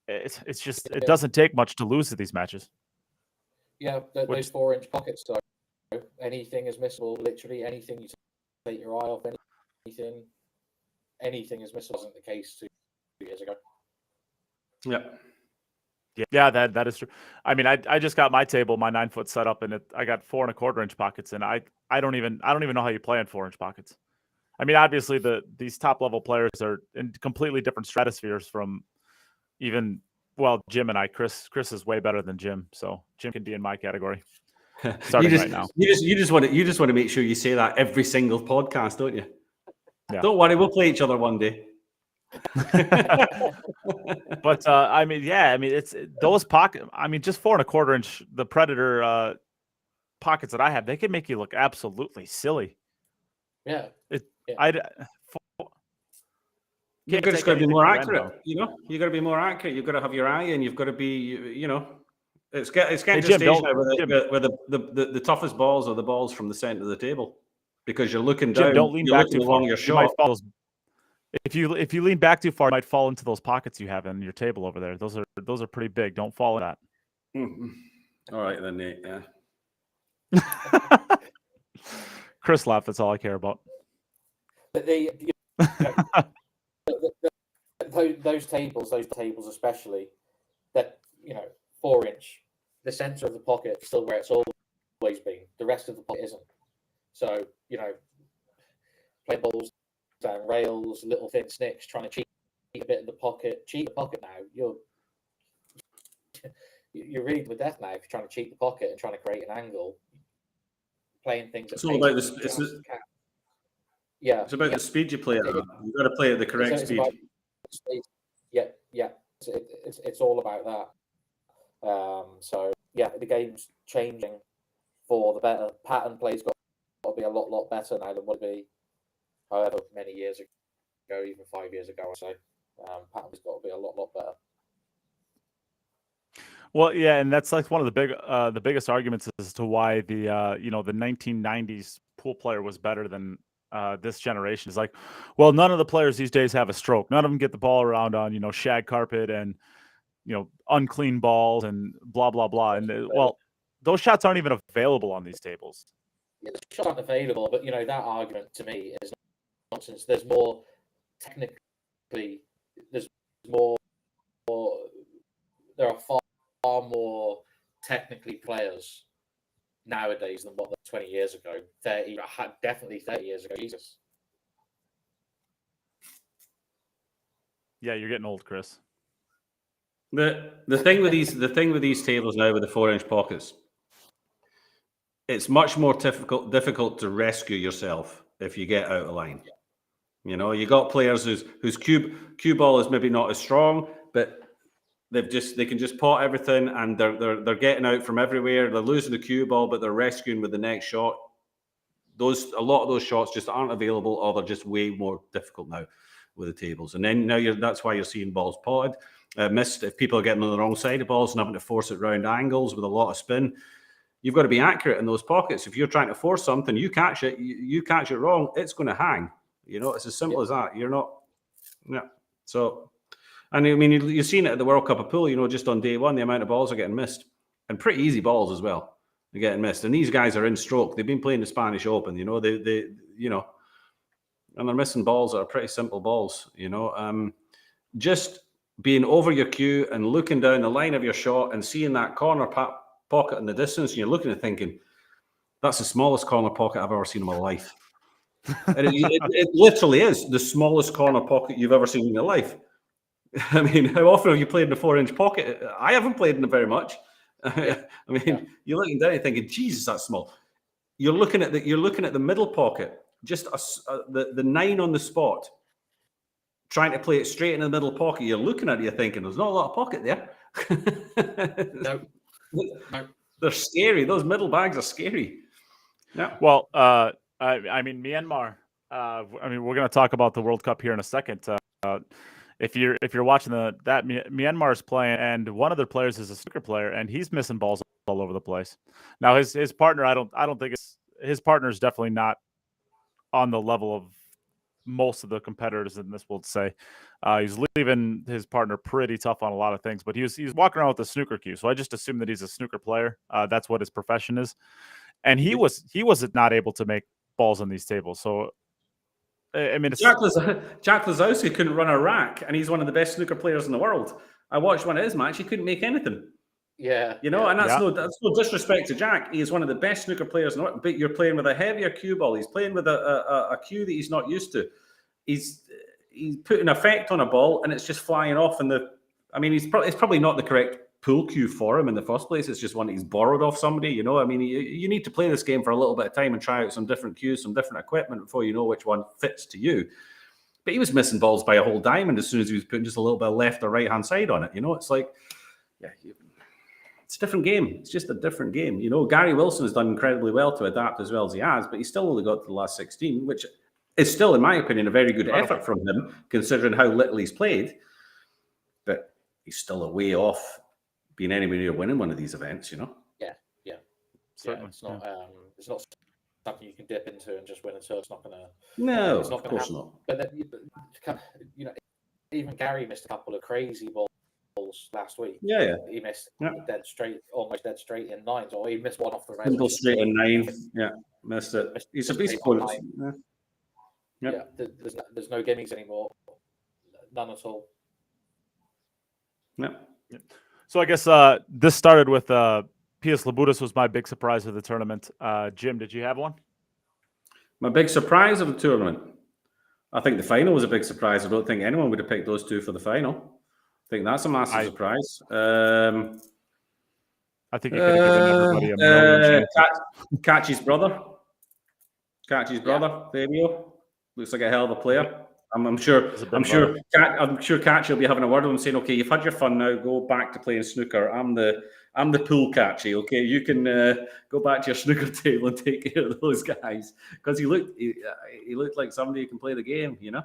it's just, it doesn't take much to lose to these matches. Yeah, those 4-inch pockets. So anything is missable. Literally anything you take your eye off, anything is missable. Wasn't the case 2 years ago. Yeah, that is true. I just got my table, my 9-foot setup, and I got 4 1/4-inch pockets, and I don't even know how you play in 4-inch pockets. Obviously these top level players are in completely different stratospheres from even, Jim and I. Chris is way better than Jim, so Jim can be in my category. Starting right now. You just want to make sure you say that every single podcast, don't you? Yeah. Don't worry, we'll play each other one day. But it's those pockets. Just 4 1/4-inch, the Predator pockets that I have, they can make you look absolutely silly. Yeah. You've just got to be more accurate. You got to be more accurate. You've got to have your eye, and you've got to be, it's getting to a stage now where the toughest balls are the balls from the center of the table, because you're looking down. Don't lean back too long your shot. If you lean back too far, you might fall into those pockets you have in your table over there. Those are pretty big. Don't fall in that. All right then, Nate. Yeah. Chris laughed. That's all I care about. But those tables especially, that 4-inch, the center of the pocket is still where it's always been. The rest of the pocket isn't. So play balls down rails, little thin snicks, trying to cheat a bit of the pocket. Cheat the pocket now. You're reading with death now if you're trying to cheat the pocket and trying to create an angle. Playing things. It's all about this. Yeah, it's about the speed you play at. You've got to play at the correct speed. Yeah. It's all about that. So yeah, the game's changing for the better. Pattern play's got to be a lot better now than what it be however many years ago, even 5 years ago or so. Pattern's got to be a lot better. Well, yeah, and that's like one of the biggest arguments as to why the the 1990s pool player was better than this generation. Is like, well, none of the players these days have a stroke. None of them get the ball around on shag carpet and unclean balls and blah blah blah. And well, those shots aren't even available on these tables. Yeah, the shots aren't available, but that argument to me is nonsense. There's more technically. There's more. There are far more technically players nowadays than what there 20 years ago. Definitely 30 years ago. Jesus. Yeah, you're getting old, Chris. The thing with these tables now with the 4-inch pockets, it's much more difficult to rescue yourself if you get out of line. You got players whose cue ball is maybe not as strong, but they can just pot everything, and they're getting out from everywhere. They're losing the cue ball, but they're rescuing with the next shot. A lot of those shots just aren't available, or they're just way more difficult now with the tables. And then that's why you're seeing balls potted, missed if people are getting on the wrong side of balls and having to force it round angles with a lot of spin. You've got to be accurate in those pockets. If you're trying to force something, you catch it wrong, it's going to hang. It's as simple as that. You're not, yeah. So. And I mean, you've seen it at the World Cup of Pool, just on day one, the amount of balls are getting missed. And pretty easy balls as well. They're getting missed. And these guys are in stroke. They've been playing the Spanish Open, and they're missing balls that are pretty simple balls, Just being over your cue and looking down the line of your shot and seeing that corner pocket in the distance, and you're looking and thinking, that's the smallest corner pocket I've ever seen in my life. And it literally is the smallest corner pocket you've ever seen in your life. I mean, how often have you played in a 4-inch pocket? I haven't played in it very much. You're looking down and thinking, Jesus, that's small. You're looking at the middle pocket, just the 9 on the spot, trying to play it straight in the middle pocket. You're looking at it, you're thinking, there's not a lot of pocket there. No. They're scary. Those middle bags are scary. Yeah. Well, I mean, Myanmar. We're going to talk about the World Cup here in a second. If you're watching that Myanmar's playing, and one of their players is a snooker player, and he's missing balls all over the place. Now his partner, I don't think his partner is definitely not on the level of most of the competitors in this world. Say he's leaving his partner pretty tough on a lot of things, but he's walking around with a snooker cue, so I just assume that he's a snooker player. That's what his profession is, and he was not able to make balls on these tables. So I mean, Jack Lazowski couldn't run a rack, and he's one of the best snooker players in the world. I watched one of his matches; he couldn't make anything. Yeah, and that's no disrespect to Jack. He is one of the best snooker players in the world. But you're playing with a heavier cue ball. He's playing with a cue that he's not used to. He's putting effect on a ball, and it's just flying off. It's probably not the correct pool cue for him in the first place. It's just one he's borrowed off somebody. You need to play this game for a little bit of time and try out some different cues, some different equipment before you know which one fits to you. But he was missing balls by a whole diamond as soon as he was putting just a little bit of left or right hand side on it. It's like, it's a different game. It's just a different game. Gary Wilson has done incredibly well to adapt as well as he has, but he's still only got to the last 16, which is still, in my opinion, a very good effort from him, considering how little he's played. But he's still a way off being anywhere near winning one of these events, Yeah. Certainly. It's not something you can dip into and just win a tour. It's not going to. No, it's not of going to course happen. not. But then, even Gary missed a couple of crazy balls last week. Yeah. He missed almost dead straight in nines, or he missed one off the res. Simple straight in 9. Yeah, missed it. He's a beast bowler. Yeah, there's no gimmies anymore. None at all. Yeah. So I guess this started with Pius Labudas was my big surprise of the tournament. Jim, did you have one? My big surprise of the tournament? I think the final was a big surprise. I don't think anyone would have picked those two for the final. I think that's a massive surprise. I think you could have given everybody a million chances. Kachi's brother. Fabio. Looks like a hell of a player. I'm sure Kachi will be having a word with him saying, okay, you've had your fun now, go back to playing snooker. I'm the pool Kachi, okay? You can go back to your snooker table and take care of those guys. Because he looked like somebody who can play the game, you know?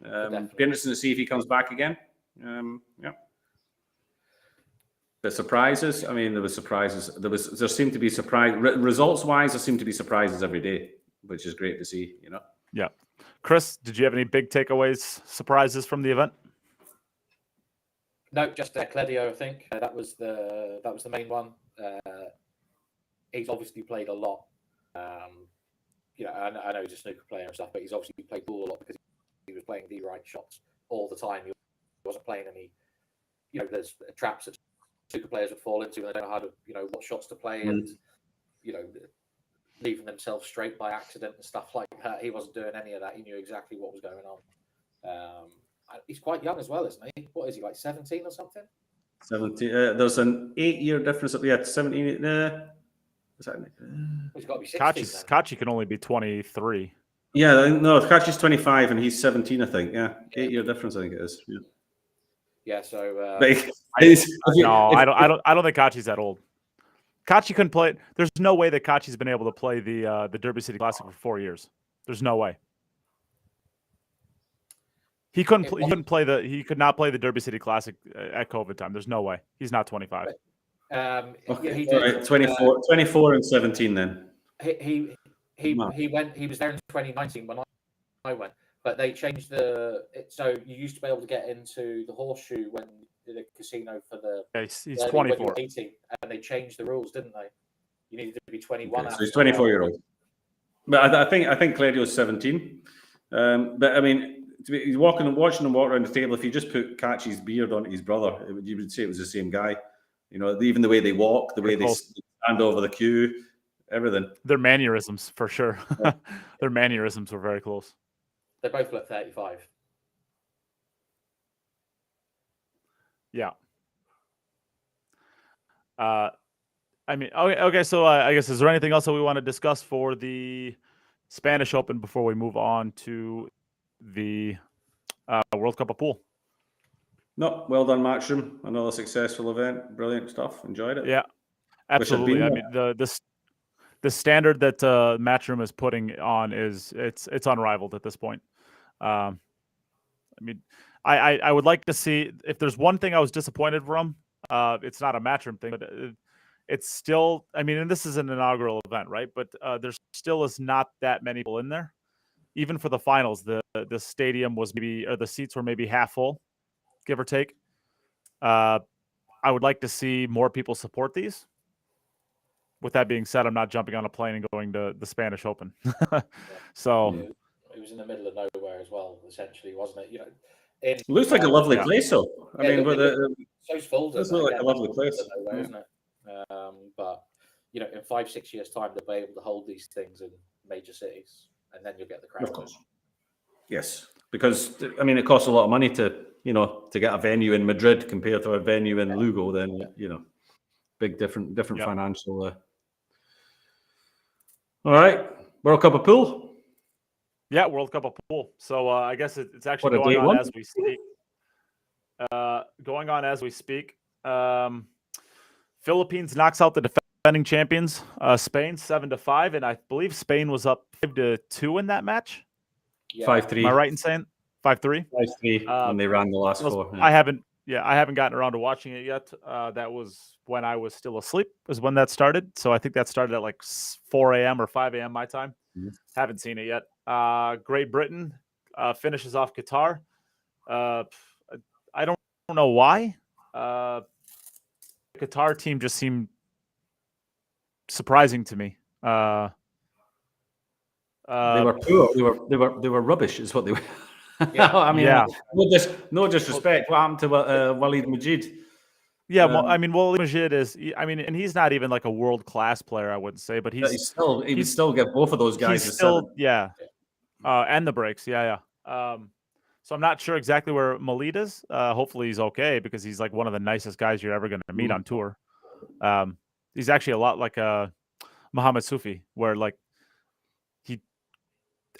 Be interesting to see if he comes back again. Yeah. The surprises, I mean, there were surprises. There seemed to be surprise results-wise, there seemed to be surprises every day, which is great to see, you know? Yeah. Chris, did you have any big takeaways, surprises from the event? No, just Cledio, I think that was the main one. He's obviously played a lot. I know he's a snooker player and stuff, but he's obviously played pool a lot because he was playing the right shots all the time. He wasn't playing any. There's traps that snooker players would fall into, and they don't know how to, what shots to play, and leaving themselves straight by accident and stuff like that. He wasn't doing any of that. He knew exactly what was going on. He's quite young as well, isn't he? What is he, like 17 or something? 17. There's an 8-year difference. 17. He's got to be 16. Kachi can only be 23. Yeah, no, Kachi's 25 and he's 17, I think. Yeah, 8-year difference, I think it is. Yeah. So. I don't think Kachi's that old. Kachi couldn't play. There's no way that Kachi's been able to play the Derby City Classic for 4 years. There's no way. He couldn't. He could not play the Derby City Classic at COVID time. There's no way. He's not 25. Okay. He did, 24 and 17 then. He was there in 2019 when I went, but they changed so you used to be able to get into the Horseshoe when the casino for the. Yeah, he's 24. 18, and they changed the rules, didn't they? You needed to be 21. Okay, so he's 24-year-old. But I think Cledio's 17. But I mean, he's watching him walk around the table. If you just put Kachi's beard on his brother, you would say it was the same guy. Even the way they walk, the way they stand over the queue, everything. Their mannerisms, for sure. Their mannerisms were very close. They both look 35. Yeah. I mean, okay. So I guess, is there anything else that we want to discuss for the Spanish Open before we move on to the World Cup of Pool? No, well done, Matchroom. Another successful event. Brilliant stuff. Enjoyed it. Yeah, absolutely. I mean, the standard that Matchroom is putting on it's unrivaled at this point. I mean, I would like to see, if there's one thing I was disappointed from, it's not a Matchroom thing, but it's still, I mean, and this is an inaugural event, right? But there still is not that many people in there. Even for the finals, the stadium was the seats were maybe half full, give or take. I would like to see more people support these. With that being said, I'm not jumping on a plane and going to the Spanish Open. So it was in the middle of nowhere as well, essentially, wasn't it? It looks like a lovely place, though. I mean, so full. It looks like a lovely place, nowhere, isn't it? But in 5-6 years' time, they'll be able to hold these things in major cities, and then you'll get the crowd. Of course. Yes, because I mean, it costs a lot of money to get a venue in Madrid compared to a venue in Lugo. Then big different financial. All right, World Cup of Pool. Yeah, World Cup of Pool. So I guess it's actually going on as we speak. Going on as we speak. Philippines knocks out the defending champions, Spain 7-5, and I believe Spain was up 5-2 in that match. 5-3. Am I right in saying 5-3? 5-3 when they ran the last four. Yeah. I haven't I haven't gotten around to watching it yet. That was when I was still asleep, is when that started. So I think that started at like 4 a.m. or 5 a.m. my time. Haven't seen it yet. Great Britain finishes off Qatar. I don't know why. The Qatar team just seemed surprising to me. They were poor. They were rubbish, is what they were. Yeah. I mean, Yeah. no disrespect. What happened to Walid Majid? Yeah, I mean, Majid is. I mean, and he's not even like a world class player, I wouldn't say, but He would still give both of those guys he's a still, 7. yeah, and the breaks, yeah. So I'm not sure exactly where Malid is. Hopefully he's okay because he's like one of the nicest guys you're ever going to meet on tour. He's actually a lot like Muhammad Sufi, where like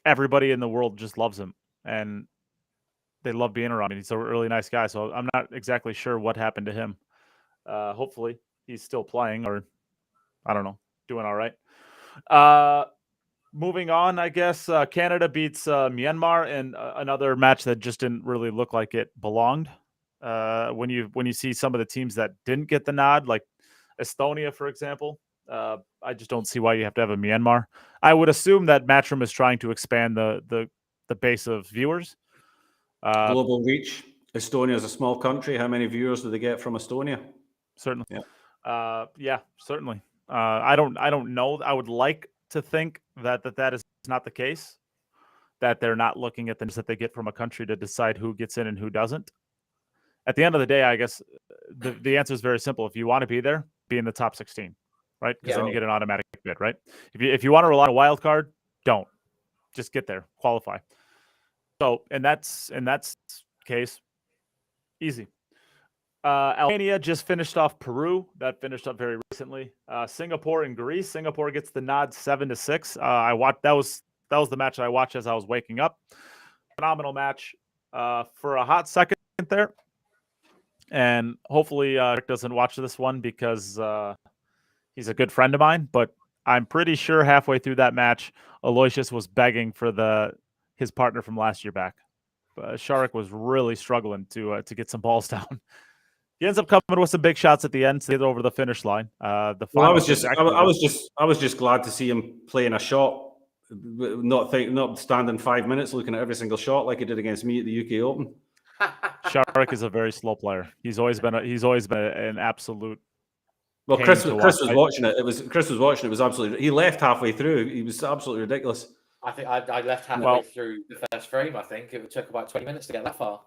everybody in the world just loves him and they love being around him. He's a really nice guy. So I'm not exactly sure what happened to him. Hopefully he's still playing, or I don't know, doing all right. Moving on, I guess Canada beats Myanmar in another match that just didn't really look like it belonged. When you see some of the teams that didn't get the nod, like Estonia, for example, I just don't see why you have to have a Myanmar. I would assume that Matchroom is trying to expand the base of viewers. Global reach. Estonia is a small country. How many viewers do they get from Estonia? Certainly. Yeah. Certainly. I don't know. I would like to think that is not the case, that they're not looking at things that they get from a country to decide who gets in and who doesn't. At the end of the day, I guess the answer is very simple. If you want to be there, be in the top 16, right? Because then you get an automatic bid, right? If you want to rely on a wild card, don't. Just get there, qualify. So in that's case, easy. Albania just finished off Peru. That finished up very recently. Singapore and Greece. Singapore gets the nod 7-6. I watched that was the match I watched as I was waking up. Phenomenal match for a hot second there. And hopefully Rick doesn't watch this one because he's a good friend of mine. But I'm pretty sure halfway through that match, Aloysius was begging for his partner from last year back. Sharik was really struggling to get some balls down. He ends up coming with some big shots at the end to get over the finish line. I was just glad to see him playing a shot, not standing 5 minutes looking at every single shot like he did against me at the UK Open. Sharik is a very slow player. He's always been an absolute. Well, Chris was watching it. Chris was watching it. It was absolutely. He left halfway through. He was absolutely ridiculous. I think I left halfway through the first frame. I think it took about 20 minutes to get that far.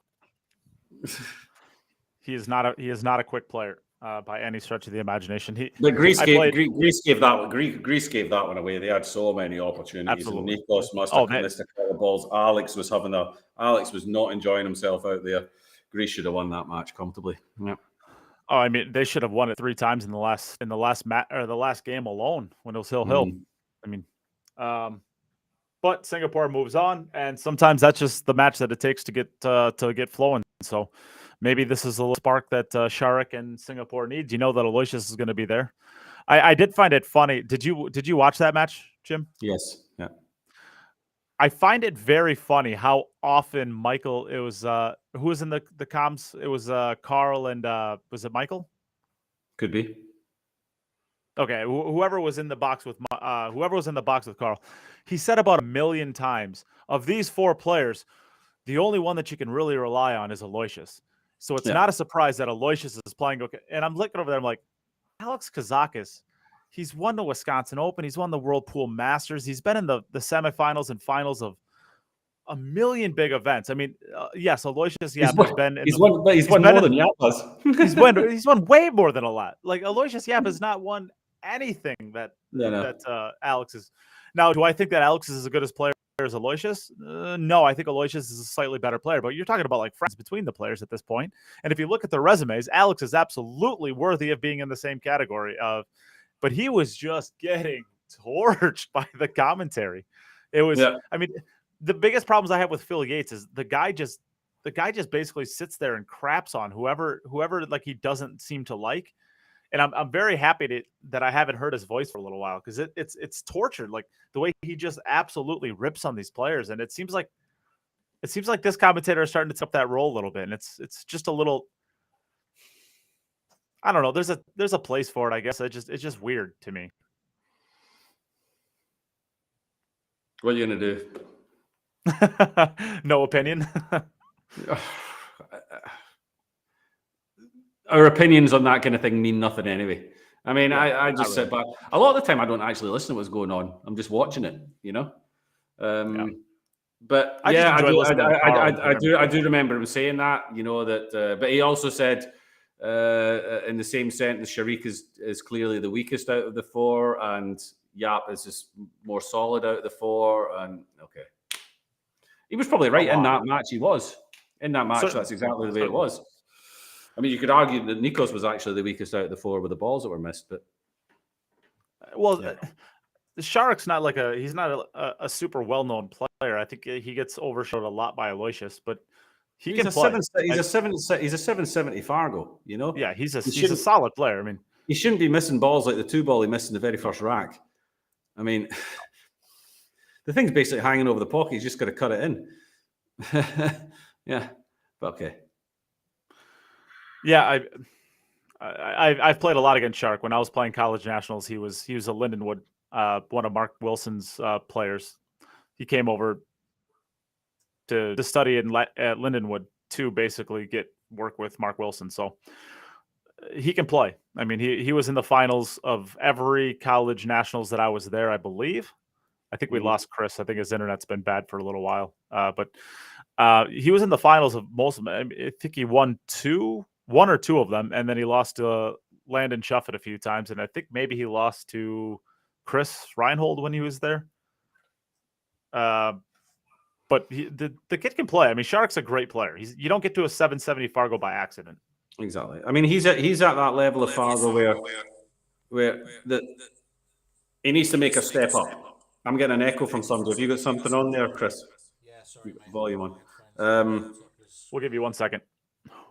He is not a quick player by any stretch of the imagination. Greece gave that one away. They had so many opportunities. Absolutely. And Nikos must have missed a couple of balls. Alex was not enjoying himself out there. Greece should have won that match comfortably. Yeah. Oh, I mean, they should have won it 3 times in the last match or the last game alone when it was Hill. I mean, but Singapore moves on, and sometimes that's just the match that it takes to get flowing. So maybe this is a little spark that Sharik and Singapore needs. You know that Aloysius is going to be there. I did find it funny. Did you watch that match, Jim? Yes. Yeah. I find it very funny how often Michael. It was who was in the comms. It was Carl and was it Michael? Could be. Okay, whoever was in the box with Carl, he said about 1 million times, of these 4 players, the only one that you can really rely on is Aloysius. So it's not a surprise that Aloysius is playing okay. And I'm looking over there, I'm like, Alex Kazakis, he's won the Wisconsin Open, he's won the World Pool Masters, he's been in the semifinals and finals of 1 million big events. I mean, yes, Aloysius Yap has been. He's won more than Yap has. He's won way more than a lot. Like Aloysius Yap has not won anything that Alex is. Now, do I think that Alex is as good as player as Aloysius? No, I think Aloysius is a slightly better player. But you're talking about like friends between the players at this point. And if you look at the resumes, Alex is absolutely worthy of being in the same category of. But he was just getting torched by the commentary. It was. Yeah. I mean, the biggest problems I have with Phil Yates is the guy just basically sits there and craps on whoever like he doesn't seem to like. And I'm very happy that I haven't heard his voice for a little while because it's tortured. Like the way he just absolutely rips on these players, and it seems like this commentator is starting to take up that role a little bit, and it's just a little I don't know. There's a place for it, I guess. It's just weird to me. What are you gonna do? No opinion. Our opinions on that kind of thing mean nothing anyway. I mean, Yeah, I just sit back. A lot of the time, I don't actually listen to what's going on. I'm just watching it, you know. But I just enjoy listening to Carl. I do remember him saying that, you know, that. But he also said in the same sentence, Sharik is clearly the weakest out of the four, and Yap is just more solid out of the four. And okay, he was probably right in that match. He was in that match. That's exactly the way it was. I mean, you could argue that Nikos was actually the weakest out of the four with the balls that were missed, but Sharik's not like he's not a super well-known player. I think he gets overshadowed a lot by Aloysius, but he's can play. He's a 770 Fargo, you know? Yeah, he's a solid player. I mean, he shouldn't be missing balls like the 2 ball he missed in the very first rack. I mean, the thing's basically hanging over the pocket. He's just got to cut it in. Yeah, but okay. Yeah, I've played a lot against Shark. When I was playing college nationals, he was a Lindenwood, one of Mark Wilson's players. He came over to study at Lindenwood to basically get work with Mark Wilson. So he can play. I mean, he was in the finals of every college nationals that I was there, I believe. I think we lost Chris. I think his internet's been bad for a little while. But he was in the finals of most of them. I think he won one or two of them, and then he lost to Landon Shuffett a few times, and I think maybe he lost to Chris Reinhold when he was there. But the kid can play. I mean, Shark's a great player. You don't get to a 770 Fargo by accident. Exactly. I mean, he's at that level of Fargo where he needs to make a step up. I'm getting an echo from somebody. Have you got something on there, Chris? Yeah, sorry. Volume on. We'll give you 1 second.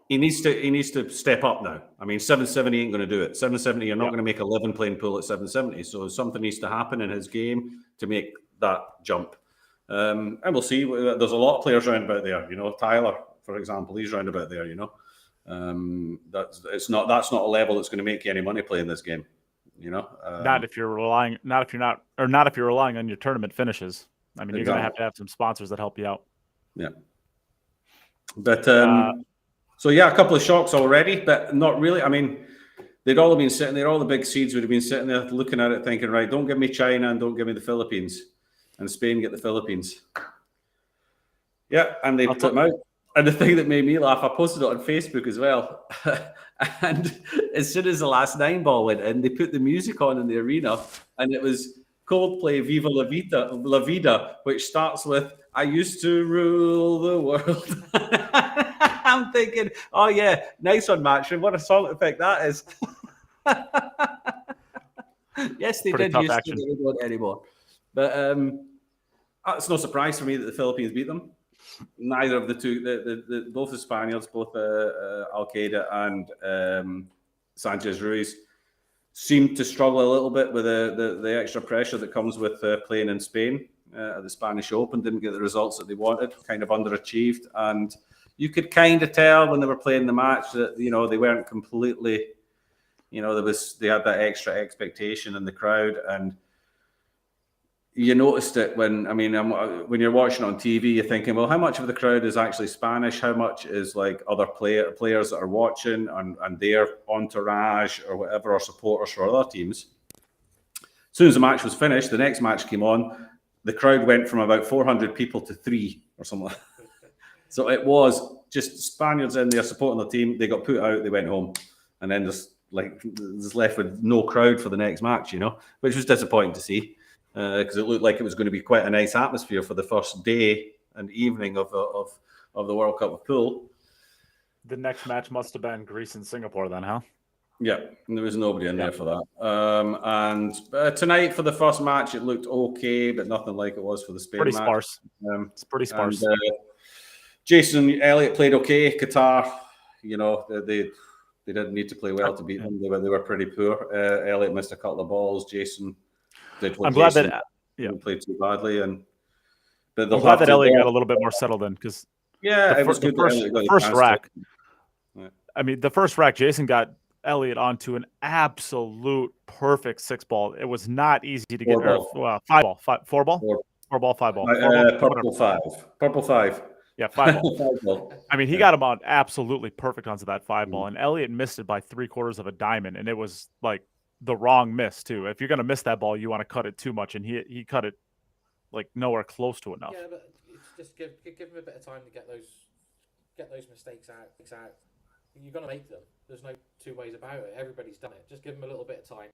He needs to step up now. I mean, 770 ain't going to do it. 770, you're not going to make 11 playing pool at 770. So something needs to happen in his game to make that jump. And we'll see. There's a lot of players round about there. You know, Tyler, for example, he's round about there. You know, that's not a level that's going to make you any money playing this game. You know, not if you're relying on your tournament finishes. I mean, you're going to have some sponsors that help you out. Yeah, but. So yeah, a couple of shocks already, but not really. I mean, they'd all have been sitting there. All the big seeds would have been sitting there looking at it, thinking, right, don't give me China and don't give me the Philippines, and Spain get the Philippines. Yeah, and they put them out. And the thing that made me laugh, I posted it on Facebook as well. And as soon as the last 9 ball went in, they put the music on in the arena, and it was Coldplay "Viva La Vida," which starts with "I used to rule the world." I'm thinking, oh yeah, nice one, Matchroom. What a song to pick that is. Yes, they did used to, they don't anymore. But it's no surprise for me that the Philippines beat them. Neither of the two, both the Spaniards, both Alqueda and Sanchez Ruiz, seemed to struggle a little bit with the extra pressure that comes with playing in Spain at the Spanish Open. Didn't get the results that they wanted, kind of underachieved, and you could kind of tell when they were playing the match that, you know, they weren't completely, you know, they had that extra expectation in the crowd, and you noticed it when you're watching on TV, you're thinking, well, how much of the crowd is actually Spanish? How much is like other players that are watching and their entourage or whatever, or supporters for other teams? As soon as the match was finished, the next match came on. The crowd went from about 400 people to 3 or something like that. So it was just Spaniards in there supporting the team. They got put out, they went home, and then just left with no crowd for the next match, you know, which was disappointing to see because it looked like it was going to be quite a nice atmosphere for the first day and evening of the World Cup of Pool. The next match must have been Greece and Singapore then, huh? Yeah, there was nobody in there for that. And tonight for the first match, it looked okay, but nothing like it was for the Spain match. Sparse. It's pretty sparse. And, Jason Elliott played okay. Qatar, you know, they didn't need to play well to beat them. They were pretty poor. Elliott missed a couple of balls. Jason did what Jason played too badly. But I'm glad that Elliott got a little bit more settled in it was good. The first rack. Yeah. I mean, the first rack, Jason got Elliott onto an absolute perfect 6-ball. It was not easy to get, Four or ball. 5-ball, 4-ball, Four. 4-ball, 5-ball, 4-ball, Purple 5. Purple 5. yeah, 5-ball. 5-ball. I mean, he got him on absolutely perfect onto that 5-ball, and Elliott missed it by 3/4 of a diamond, and it was like the wrong miss too. If you're gonna miss that ball, you want to cut it too much, and he cut it like nowhere close to enough. Yeah, but it's just give him a bit of time to get those mistakes out. You're gonna make them. There's no two ways about it. Everybody's done it. Just give him a little bit of time.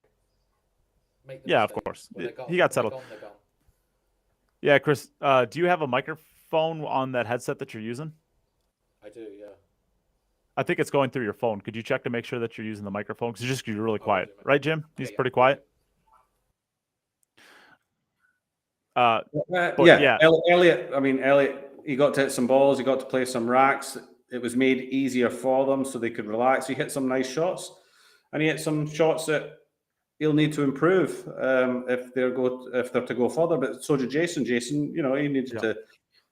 Make them. Yeah, of course. He got settled. They're gone. Yeah, Chris, do you have a microphone on that headset that you're using? I do, yeah. I think it's going through your phone. Could you check to make sure that you're using the microphone? Because you're really quiet, do, right, Jim? He's yeah, pretty quiet. Yeah. Elliott. I mean, Elliott. He got to hit some balls. He got to play some racks. It was made easier for them so they could relax. He hit some nice shots, and he hit some shots that he'll need to improve if they're to go further. But so did Jason. Jason, he needed to.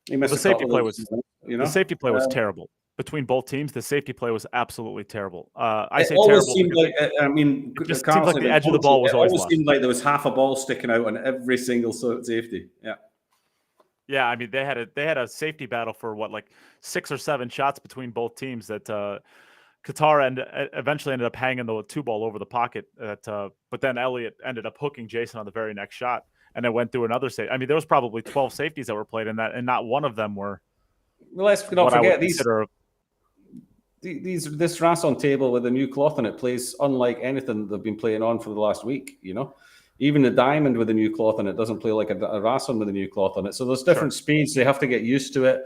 He missed the safety play was. The safety play was terrible between both teams. The safety play was absolutely terrible. I say always terrible. Seemed like, I mean, it just seemed like the edge of the ball was always left. Seemed like there was half a ball sticking out on every single safety. Yeah. Yeah, I mean they had a safety battle for like 6 or 7 shots between both teams that Qatar eventually ended up hanging the 2-ball over the pocket. But then Elliott ended up hooking Jason on the very next shot, and it went through another safety. I mean, there was probably 12 safeties that were played in that, and not one of them were. Well, let's not forget this Rasson table with the new cloth on it plays unlike anything they've been playing on for the last week. Even the diamond with the new cloth on it doesn't play like a Rasson with a new cloth on it. So there's different speeds. They have to get used to it.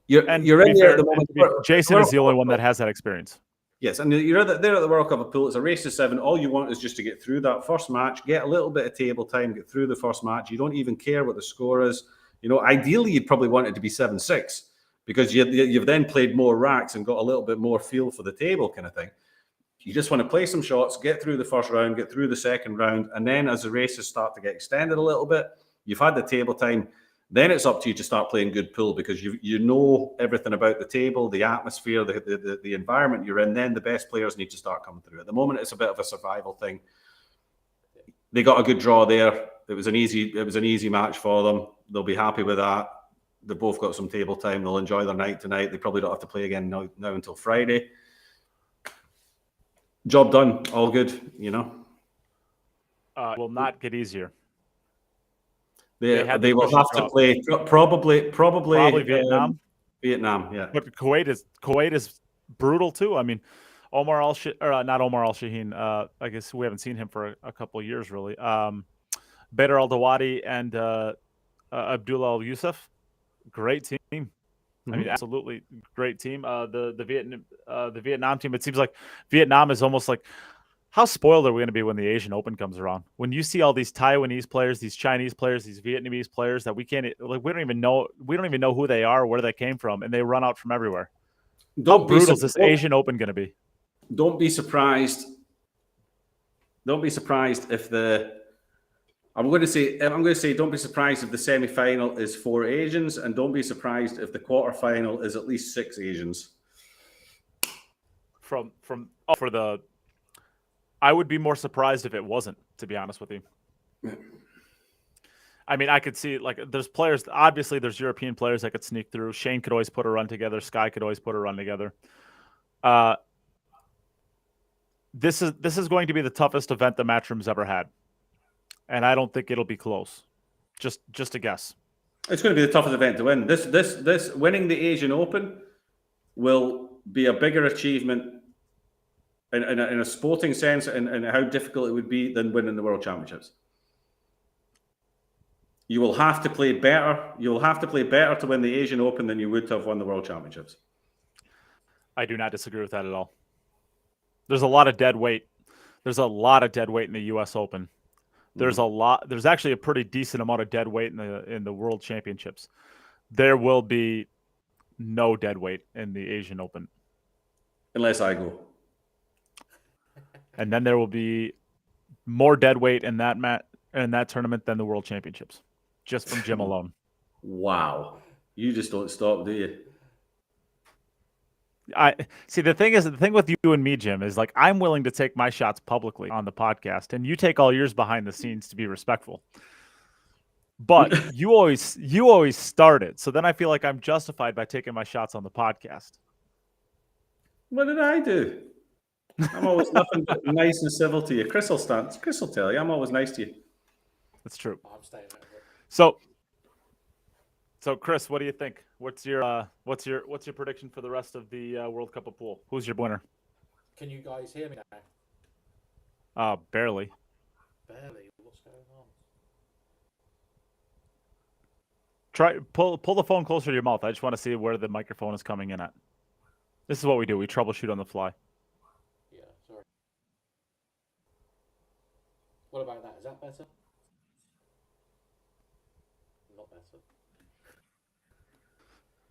You're in there at the moment. Jason is the only one that has that experience. Yes, and you're there at the World Cup pool. It's a race to 7. All you want is just to get through that first match, get a little bit of table time, get through the first match. You don't even care what the score is. Ideally, you'd probably want it to be 7-6 because you've then played more racks and got a little bit more feel for the table kind of thing. You just want to play some shots, get through the first round, get through the second round, and then as the races start to get extended a little bit, you've had the table time, then it's up to you to start playing good pool because you know everything about the table, the atmosphere, the environment you're in. Then the best players need to start coming through. At the moment, it's a bit of a survival thing. They got a good draw there. It was an easy match for them. They'll be happy with that. They've both got some table time. They'll enjoy their night tonight. They probably don't have to play again now until Friday. Job done. All good, Will not get easier. They will have to play probably Vietnam. Vietnam, yeah. But Kuwait is brutal too. I mean, not Omar Al Shaheen. I guess we haven't seen him for a couple of years really. Badr Al Dawadi and Abdullah Al Yusuf, great team. Mm-hmm. I mean, absolutely great team. The Vietnam team. It seems like Vietnam is almost like, how spoiled are we going to be when the Asian Open comes around? When you see all these Taiwanese players, these Chinese players, these Vietnamese players that we don't even know who they are, where they came from, and they run out from everywhere. How brutal is this Asian Open going to be? Don't be surprised. Don't be surprised if I'm going to say don't be surprised if the semi-final is 4 Asians, and don't be surprised if the quarter-final is at least 6 Asians. I would be more surprised if it wasn't, to be honest with you. I mean, I could see there's players. Obviously, there's European players that could sneak through. Shane could always put a run together. Sky could always put a run together. This is going to be the toughest event the Matchroom's ever had, and I don't think it'll be close. Just a guess. It's going to be the toughest event to win. This winning the Asian Open will be a bigger achievement in a sporting sense and how difficult it would be than winning the World Championships. You will have to play better. You'll have to play better to win the Asian Open than you would to have won the World Championships. I do not disagree with that at all. There's a lot of dead weight. There's a lot of dead weight in the U.S. Open. There's There's actually a pretty decent amount of dead weight in the World Championships. There will be no dead weight in the Asian Open, unless I go. And then there will be more dead weight in that tournament than the World Championships, just from Jim alone. Wow, you just don't stop, do you? I see. The thing with you and me, Jim, is like I'm willing to take my shots publicly on the podcast, and you take all yours behind the scenes to be respectful. But you always start it, so then I feel like I'm justified by taking my shots on the podcast. What did I do? I'm always nothing but nice and civil to you. Chris will tell you. I'm always nice to you. That's true. I'm staying over it. So Chris, what do you think? What's your prediction for the rest of the World Cup of Pool? Who's your winner? Can you guys hear me now? Barely. Barely. What's going on? Try pull the phone closer to your mouth. I just want to see where the microphone is coming in at. This is what we do. We troubleshoot on the fly. Yeah, sorry. What about that? Is that better? Not better.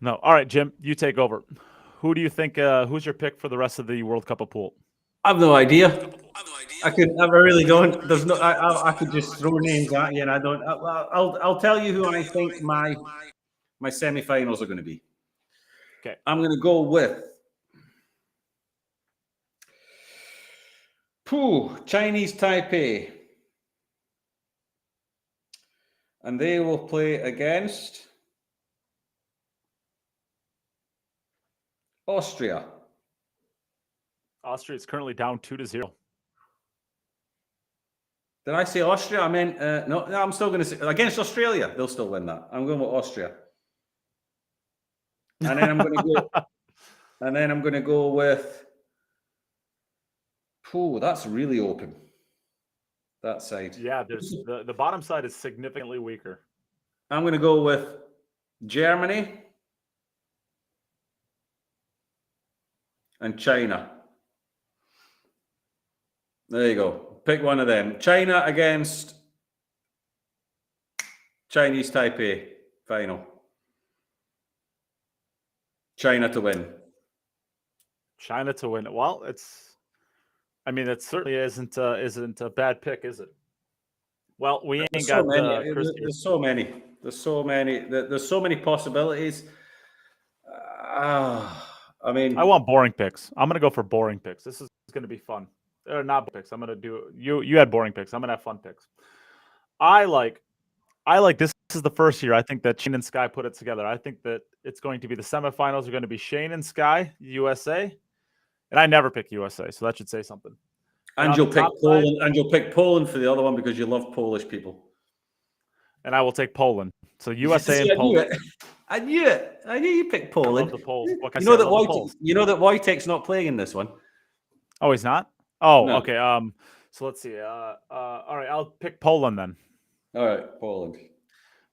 No. All right, Jim, you take over. Who do you think? Who's your pick for the rest of the World Cup of Pool? I've no idea. I really don't. There's no. I could just throw names at you, and I don't. I'll tell you who I think my semi-finals are going to be. Okay. I'm going to go with Chinese Taipei, and they will play against Austria. Austria is currently down 2-0. Did I say Austria? I meant no. I'm still going to say against Australia. They'll still win that. I'm going with Austria, and then I'm going to go. And then I'm going to go with. That's really open. That side. Yeah, there's the bottom side is significantly weaker. I'm going to go with Germany and China. There you go. Pick one of them. China against Chinese Taipei final. China to win. China to win. Well, it certainly isn't a bad pick, is it? Well, we ain't There's got so many. Chris here. There's so many. There's so many possibilities. I want boring picks. I'm gonna go for boring picks. This is gonna be fun. Or not picks. I'm gonna do you had boring picks. I'm gonna have fun picks. I like this. This is the first year I think that Shane and Sky put it together. I think that it's going to be the semifinals are going to be Shane and Sky, USA, and I never pick USA, so that should say something. And you'll pick Poland, and you'll pick Poland for the other one because you love Polish people. And I will take Poland. So USA and Poland. I knew it. I knew you picked Poland. I love the Poles. You know that Wojtek's not playing in this one. Oh, he's not? Oh, No. Okay. So let's see. All right, I'll pick Poland then. All right, Poland.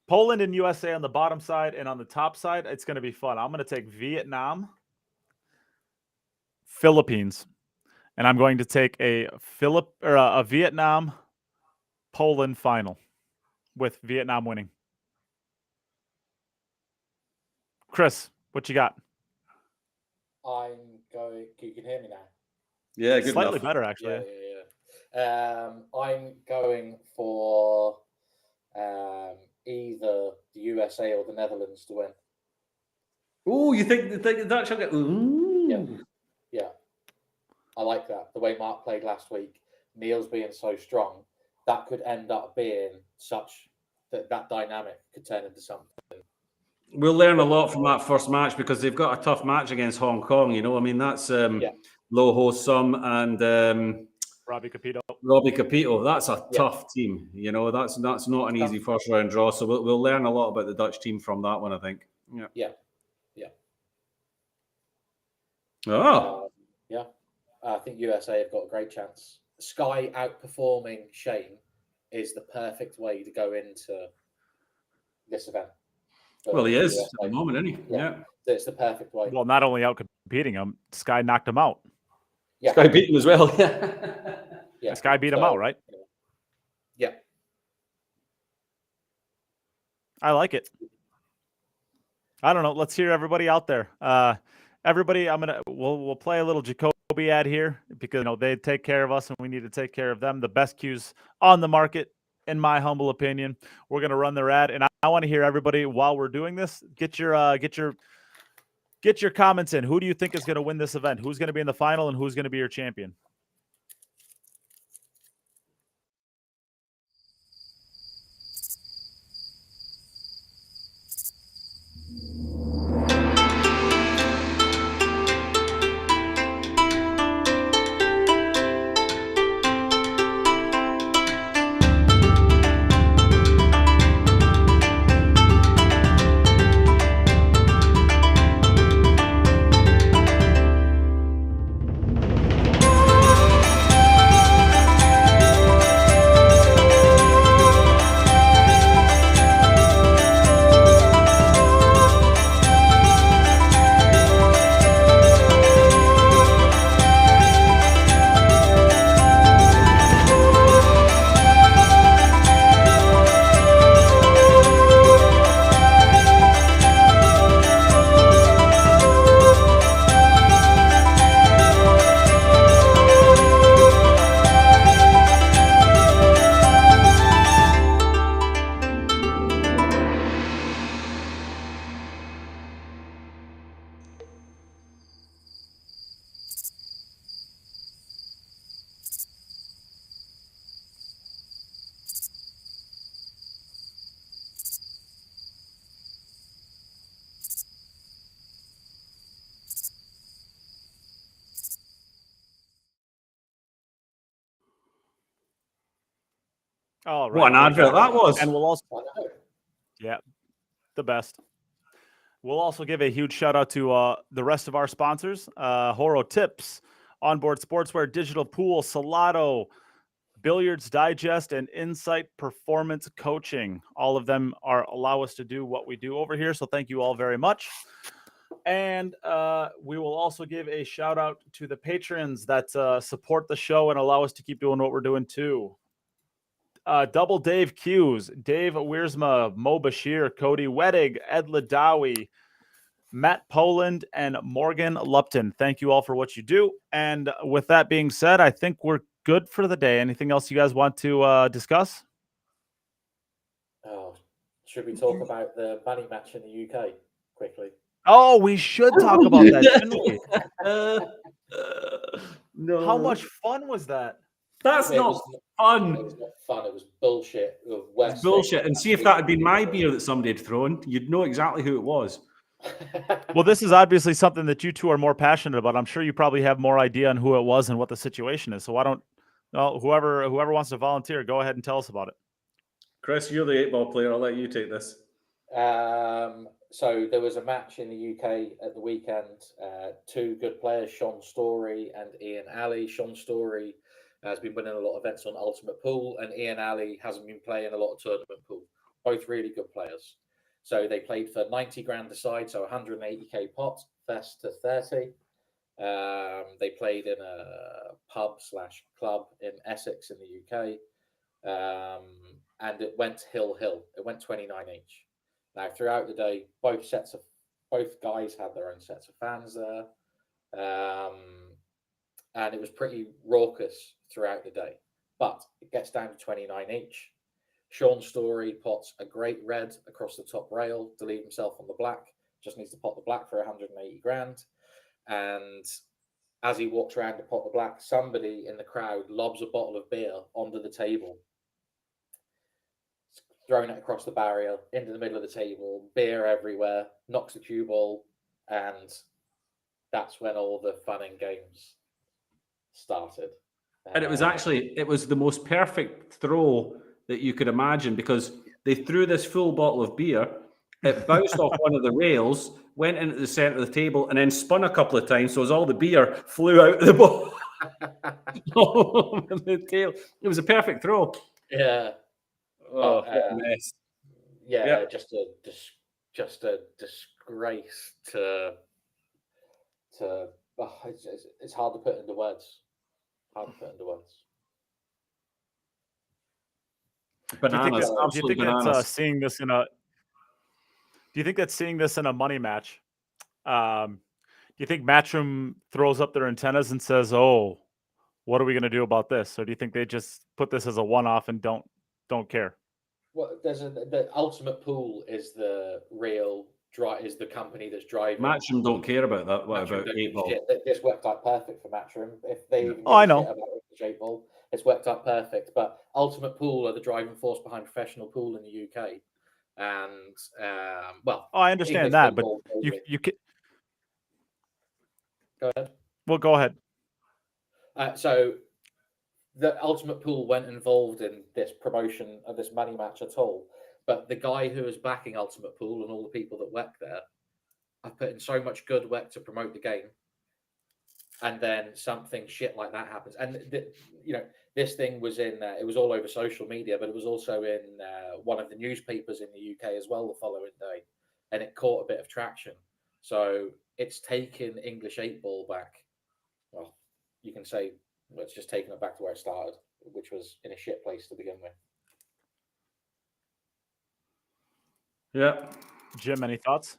Poland and USA on the bottom side, and on the top side, it's going to be fun. I'm going to take Vietnam, Philippines, and I'm going to take a Vietnam Poland final with Vietnam winning. Chris, what you got? I'm going. You can hear me now. Yeah, good Slightly enough. better actually. Yeah. I'm going for either the USA or the Netherlands to win. Oh, you think the Dutch will get? Ooh. Yeah. I like that. The way Mark played last week, Neil's being so strong, that could end up being such that dynamic could turn into something. We'll learn a lot from that first match because they've got a tough match against Hong Kong. You know, I mean, that's Lo Ho Sum and Robbie Capito. That's a tough team. You know, that's not an easy first round draw. So we'll learn a lot about the Dutch team from that one, I think. Yeah. Oh. I think USA have got a great chance. Sky outperforming Shane is the perfect way to go into this event. Well, he is at the moment, isn't he? Yeah. It's the perfect way. Well, not only out competing him, Sky knocked him out. Yeah. Sky beat him as well. Yeah. Sky beat him out, right? Yeah. I like it. I don't know. Let's hear everybody out there. Everybody, we'll play a little Jacoby ad here because they take care of us and we need to take care of them. The best cues on the market, in my humble opinion. We're gonna run their ad, and I want to hear everybody while we're doing this. Get your Get your comments in. Who do you think is going to win this event? Who's going to be in the final and who's going to be your champion? All right. What an advert that was. And we'll also, I know. yeah, the best. We'll also give a huge shout out to the rest of our sponsors, Horo Tips, Onboard Sportswear, Digital Pool, Salado, Billiards Digest, and Insight Performance Coaching. All of them allow us to do what we do over here. So thank you all very much. And we will also give a shout out to the patrons that support the show and allow us to keep doing what we're doing too. Double Dave Hughes, Dave Wiersma, Mo Bashir, Cody Wettig, Ed Ladawi, Matt Poland, and Morgan Lupton. Thank you all for what you do. And with that being said, I think we're good for the day. Anything else you guys want to discuss? Oh, should we talk about the money match in the UK quickly? Oh, we should talk about that, shouldn't we? No. How much fun was that? That's It not was- fun. It was not fun. It was bullshit. It's bullshit. And see if that had been my beer that somebody had thrown, you'd know exactly who it was. Well, this is obviously something that you two are more passionate about. I'm sure you probably have more idea on who it was and what the situation is. So why don't whoever wants to volunteer, go ahead and tell us about it. Chris, you're the 8-ball player. I'll let you take this. So there was a match in the UK at the weekend. Two good players, Sean Story and Ian Alley. Sean Story has been winning a lot of events on Ultimate Pool, and Ian Alley hasn't been playing a lot of tournament pool. Both really good players. So they played for 90 grand a side, so 180k pot, first to 30. They played in a pub/club in Essex in the UK, and it went hill. It went 29 each. Now throughout the day, both guys had their own sets of fans there, and it was pretty raucous throughout the day. But it gets down to 29 each. Sean Story pots a great red across the top rail to leave himself on the black. Just needs to pot the black for 180 grand. And as he walks around to pot the black, somebody in the crowd lobs a bottle of beer onto the table, throwing it across the barrier into the middle of the table, beer everywhere, knocks the cue ball, and that's when all the fun and games started. And it was the most perfect throw that you could imagine, because they threw this full bottle of beer, it bounced off one of the rails, went into the center of the table, and then spun a couple of times, so as all the beer flew out of the bottle all over the tail. It was a perfect throw. Yeah. Oh, what a mess. Yeah, just a disgrace to it's hard to put into words. Bananas. Do you think that seeing this in a? Do you think that seeing this in a money match? Do you think Matchroom throws up their antennas and says, "Oh, what are we going to do about this?" Or do you think they just put this as a one-off and don't care? Well, the Ultimate Pool is the real is the company that's driving. Matchroom don't care about that. What Matchroom about don't 8 give a Ball? shit. This worked out perfect for Matchroom. If they even give I a know. shit about English 8 Ball, it's worked out perfect. But Ultimate Pool are the driving force behind professional pool in the UK. And well, I understand English that, 8 but Ball you can. go ahead. Well, go ahead. So the Ultimate Pool weren't involved in this promotion of this money match at all. But the guy who is backing Ultimate Pool and all the people that work there have put in so much good work to promote the game. And then something shit like that happens. And, this thing was it was all over social media, but it was also in one of the newspapers in the UK as well the following day. And it caught a bit of traction. So it's taken English 8 Ball back. Well, you can say it's just taken it back to where it started, which was in a shit place to begin with. Yeah. Jim, any thoughts?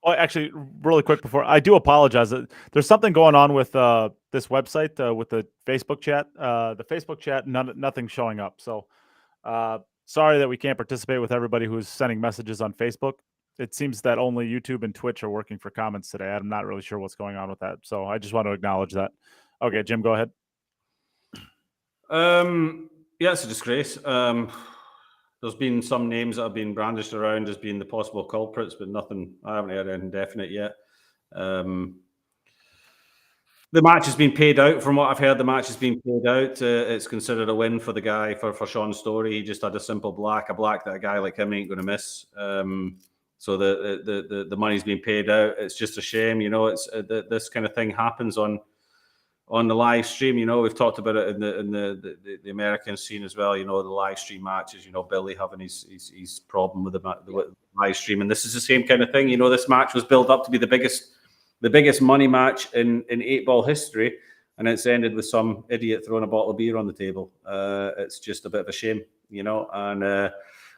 Oh, actually, really quick before I do apologize. There's something going on with this website with the Facebook chat. The Facebook chat, nothing's showing up. So sorry that we can't participate with everybody who's sending messages on Facebook. It seems that only YouTube and Twitch are working for comments today. I'm not really sure what's going on with that. So I just want to acknowledge that. Okay, Jim, go ahead. Yeah, it's a disgrace. There's been some names that have been brandished around as being the possible culprits, but nothing. I haven't heard anything definite yet. The match has been paid out. From what I've heard, the match has been paid out. It's considered a win for the guy, for Sean Story. He just had a simple black that a guy like him ain't going to miss. So the money's been paid out. It's just a shame, it's this kind of thing happens on the live stream. We've talked about it in the American scene as well. The live stream matches. Billy having his problem with the live stream, and this is the same kind of thing. This match was built up to be the biggest money match in 8 Ball history, and it's ended with some idiot throwing a bottle of beer on the table. It's just a bit of a shame, and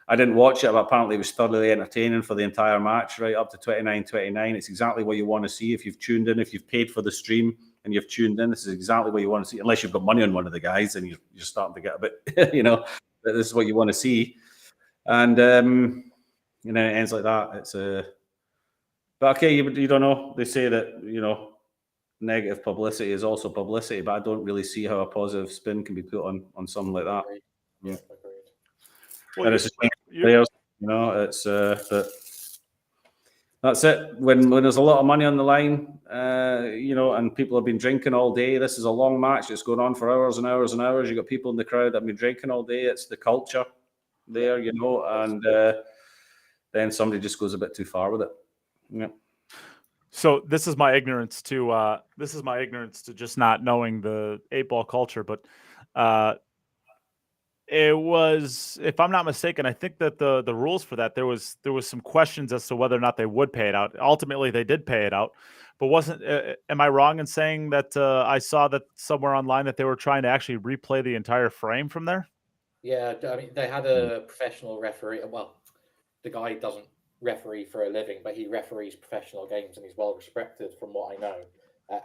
I didn't watch it, but apparently it was thoroughly entertaining for the entire match, right up to 29:29. It's exactly what you want to see if you've tuned in, if you've paid for the stream and you've tuned in. This is exactly what you want to see, unless you've got money on one of the guys and you're starting to get a bit, but this is what you want to see. And it ends like that. It's but okay, you don't know. They say that, negative publicity is also publicity, but I don't really see how a positive spin can be put on something like that. Yeah, agreed. Well, And it's players, it's but that's it. When there's a lot of money on the line, and people have been drinking all day. This is a long match. It's going on for hours and hours and hours. You've got people in the crowd that have been drinking all day. It's the culture there, and then somebody just goes a bit too far with it. Yeah. So this is my ignorance to just not knowing the 8 Ball culture, but it was, if I'm not mistaken, I think that the rules for that there was some questions as to whether or not they would pay it out. Ultimately, they did pay it out, but wasn't? Am I wrong in saying that I saw that somewhere online that they were trying to actually replay the entire frame from there? Yeah, I mean they had a professional referee. Well, the guy doesn't referee for a living, but he referees professional games and he's well respected from what I know.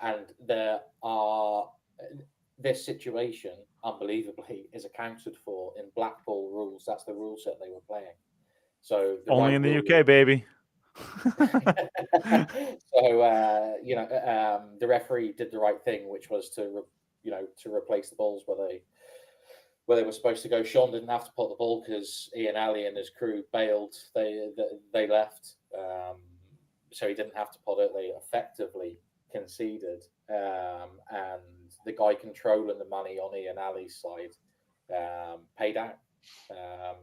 And there are this situation, unbelievably, is accounted for in black ball rules. That's the rule set they were playing. So only in the UK, baby. So the referee did the right thing, which was to replace the balls where they were supposed to go. Sean didn't have to put the ball because Ian Alley and his crew bailed. They left, so he didn't have to put it. They effectively conceded, and the guy controlling the money on Ian Alley's side paid out.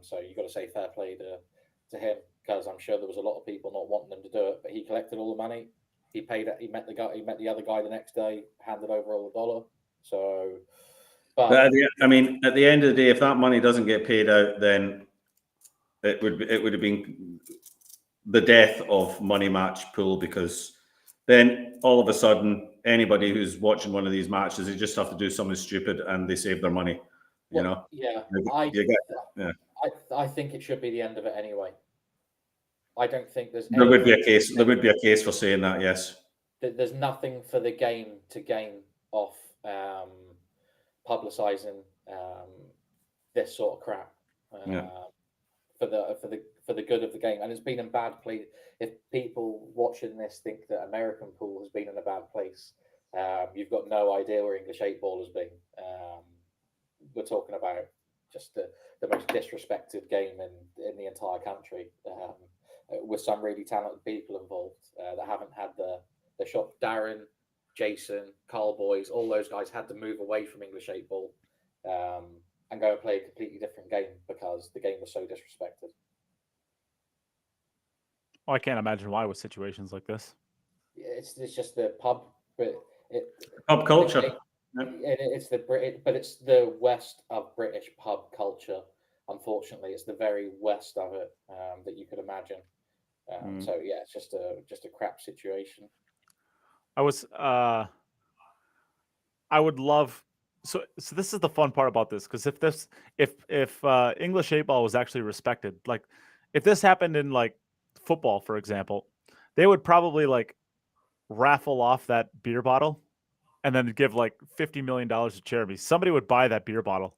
So you got to say fair play to him, because I'm sure there was a lot of people not wanting him to do it, but he collected all the money. He paid it. He met the other guy the next day, handed over all the dollar. So. But at the end of the day, if that money doesn't get paid out, then it would have been the death of money match pool, because then all of a sudden anybody who's watching one of these matches, they just have to do something stupid and they save their money. Yeah, I think it should be the end of it anyway. I don't think there would be a case. There would be a case for saying that. Yes, there's nothing for the game to gain off publicizing this sort of crap. for the good of the game, and it's been in bad place. If people watching this think that American pool has been in a bad place, you've got no idea where English 8-ball has been. We're talking about just the most disrespected game in the entire country, with some really talented people involved that haven't had the shot. Darren, Jason, Carl Boys, all those guys had to move away from English 8-ball and go and play a completely different game because the game was so disrespected. Well, I can't imagine why with situations like this. It's just the pub, but Pub culture. It's the west of British pub culture. Unfortunately, it's the very west of it that you could imagine. So yeah, it's just a crap situation. I would love. So this is the fun part about this, because if English 8-ball was actually respected, like if this happened in like football, for example, they would probably like raffle off that beer bottle and then give like $50 million to charity. Somebody would buy that beer bottle.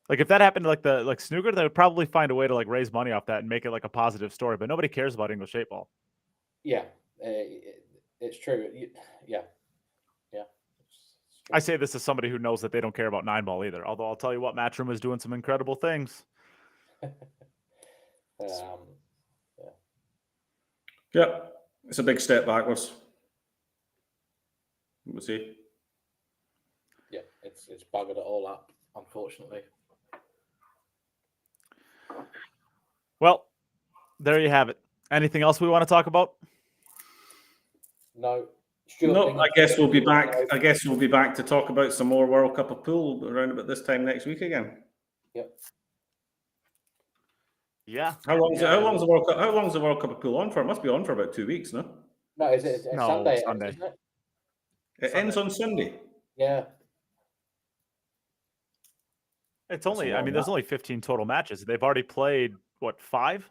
Like if that happened to like snooker, they would probably find a way to like raise money off that and make it like a positive story. But nobody cares about English 8-ball. Yeah, it's true. Yeah. I say this as somebody who knows that they don't care about 9-ball either. Although I'll tell you what, Matchroom is doing some incredible things. Yeah, it's a big step backwards. We'll see. Yeah, it's buggered it all up, unfortunately. Well, there you have it. Anything else we want to talk about? No. No, I guess we'll be back. I guess we'll be back to talk about some more World Cup of Pool around about this time next week again. Yep. Yeah. How long's the World Cup? How long's the World Cup of Pool on for? It must be on for about 2 weeks, no? No, it's No, Sunday. Sunday. Isn't it? It ends on Sunday. Yeah. It's only. I mean, there's only 15 total matches. They've already played what, 5?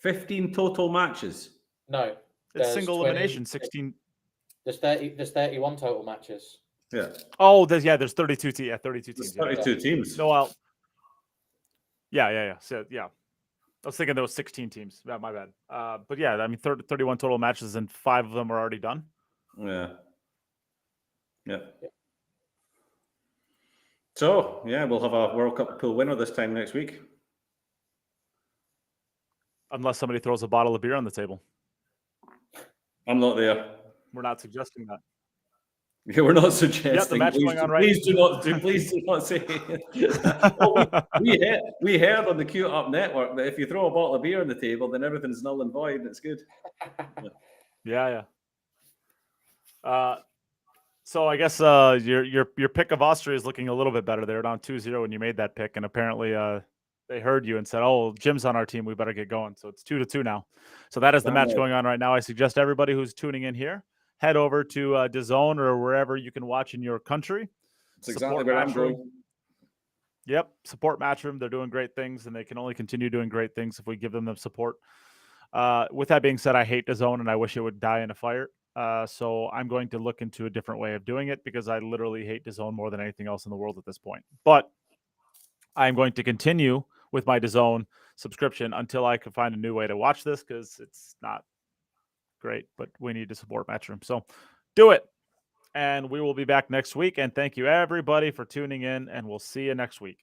15 total matches. No. It's single elimination. 16. There's 31 total matches. Yeah. Oh, there's 32 teams. Yeah, 32 teams. There's 32 teams. No, well. Yeah. So yeah, I was thinking there was 16 teams. Yeah, my bad. But yeah, I mean, 31 total matches, and 5 of them are already done. Yeah. So yeah, we'll have a World Cup pool winner this time next week. Unless somebody throws a bottle of beer on the table. I'm not there. We're not suggesting that. Yeah, we're not suggesting. Yeah, the match going on right. Please do not say. we heard on the Q Up Network that if you throw a bottle of beer on the table, then everything's null and void. And it's good. Yeah. So I guess your pick of Austria is looking a little bit better. They were down 2-0 when you made that pick, and apparently they heard you and said, "Oh, Jim's on our team. We better get going." So it's 2-2 now. So that is the match going on right now. I suggest everybody who's tuning in here head over to DAZN or wherever you can watch in your country. That's exactly where I'm going. Yep, support Matchroom. They're doing great things, and they can only continue doing great things if we give them the support. With that being said, I hate DAZN, and I wish it would die in a fire. So I'm going to look into a different way of doing it, because I literally hate DAZN more than anything else in the world at this point. But I'm going to continue with my DAZN subscription until I can find a new way to watch this, because it's not great, but we need to support Matchroom. So do it. And we will be back next week. And thank you, everybody, for tuning in, and we'll see you next week.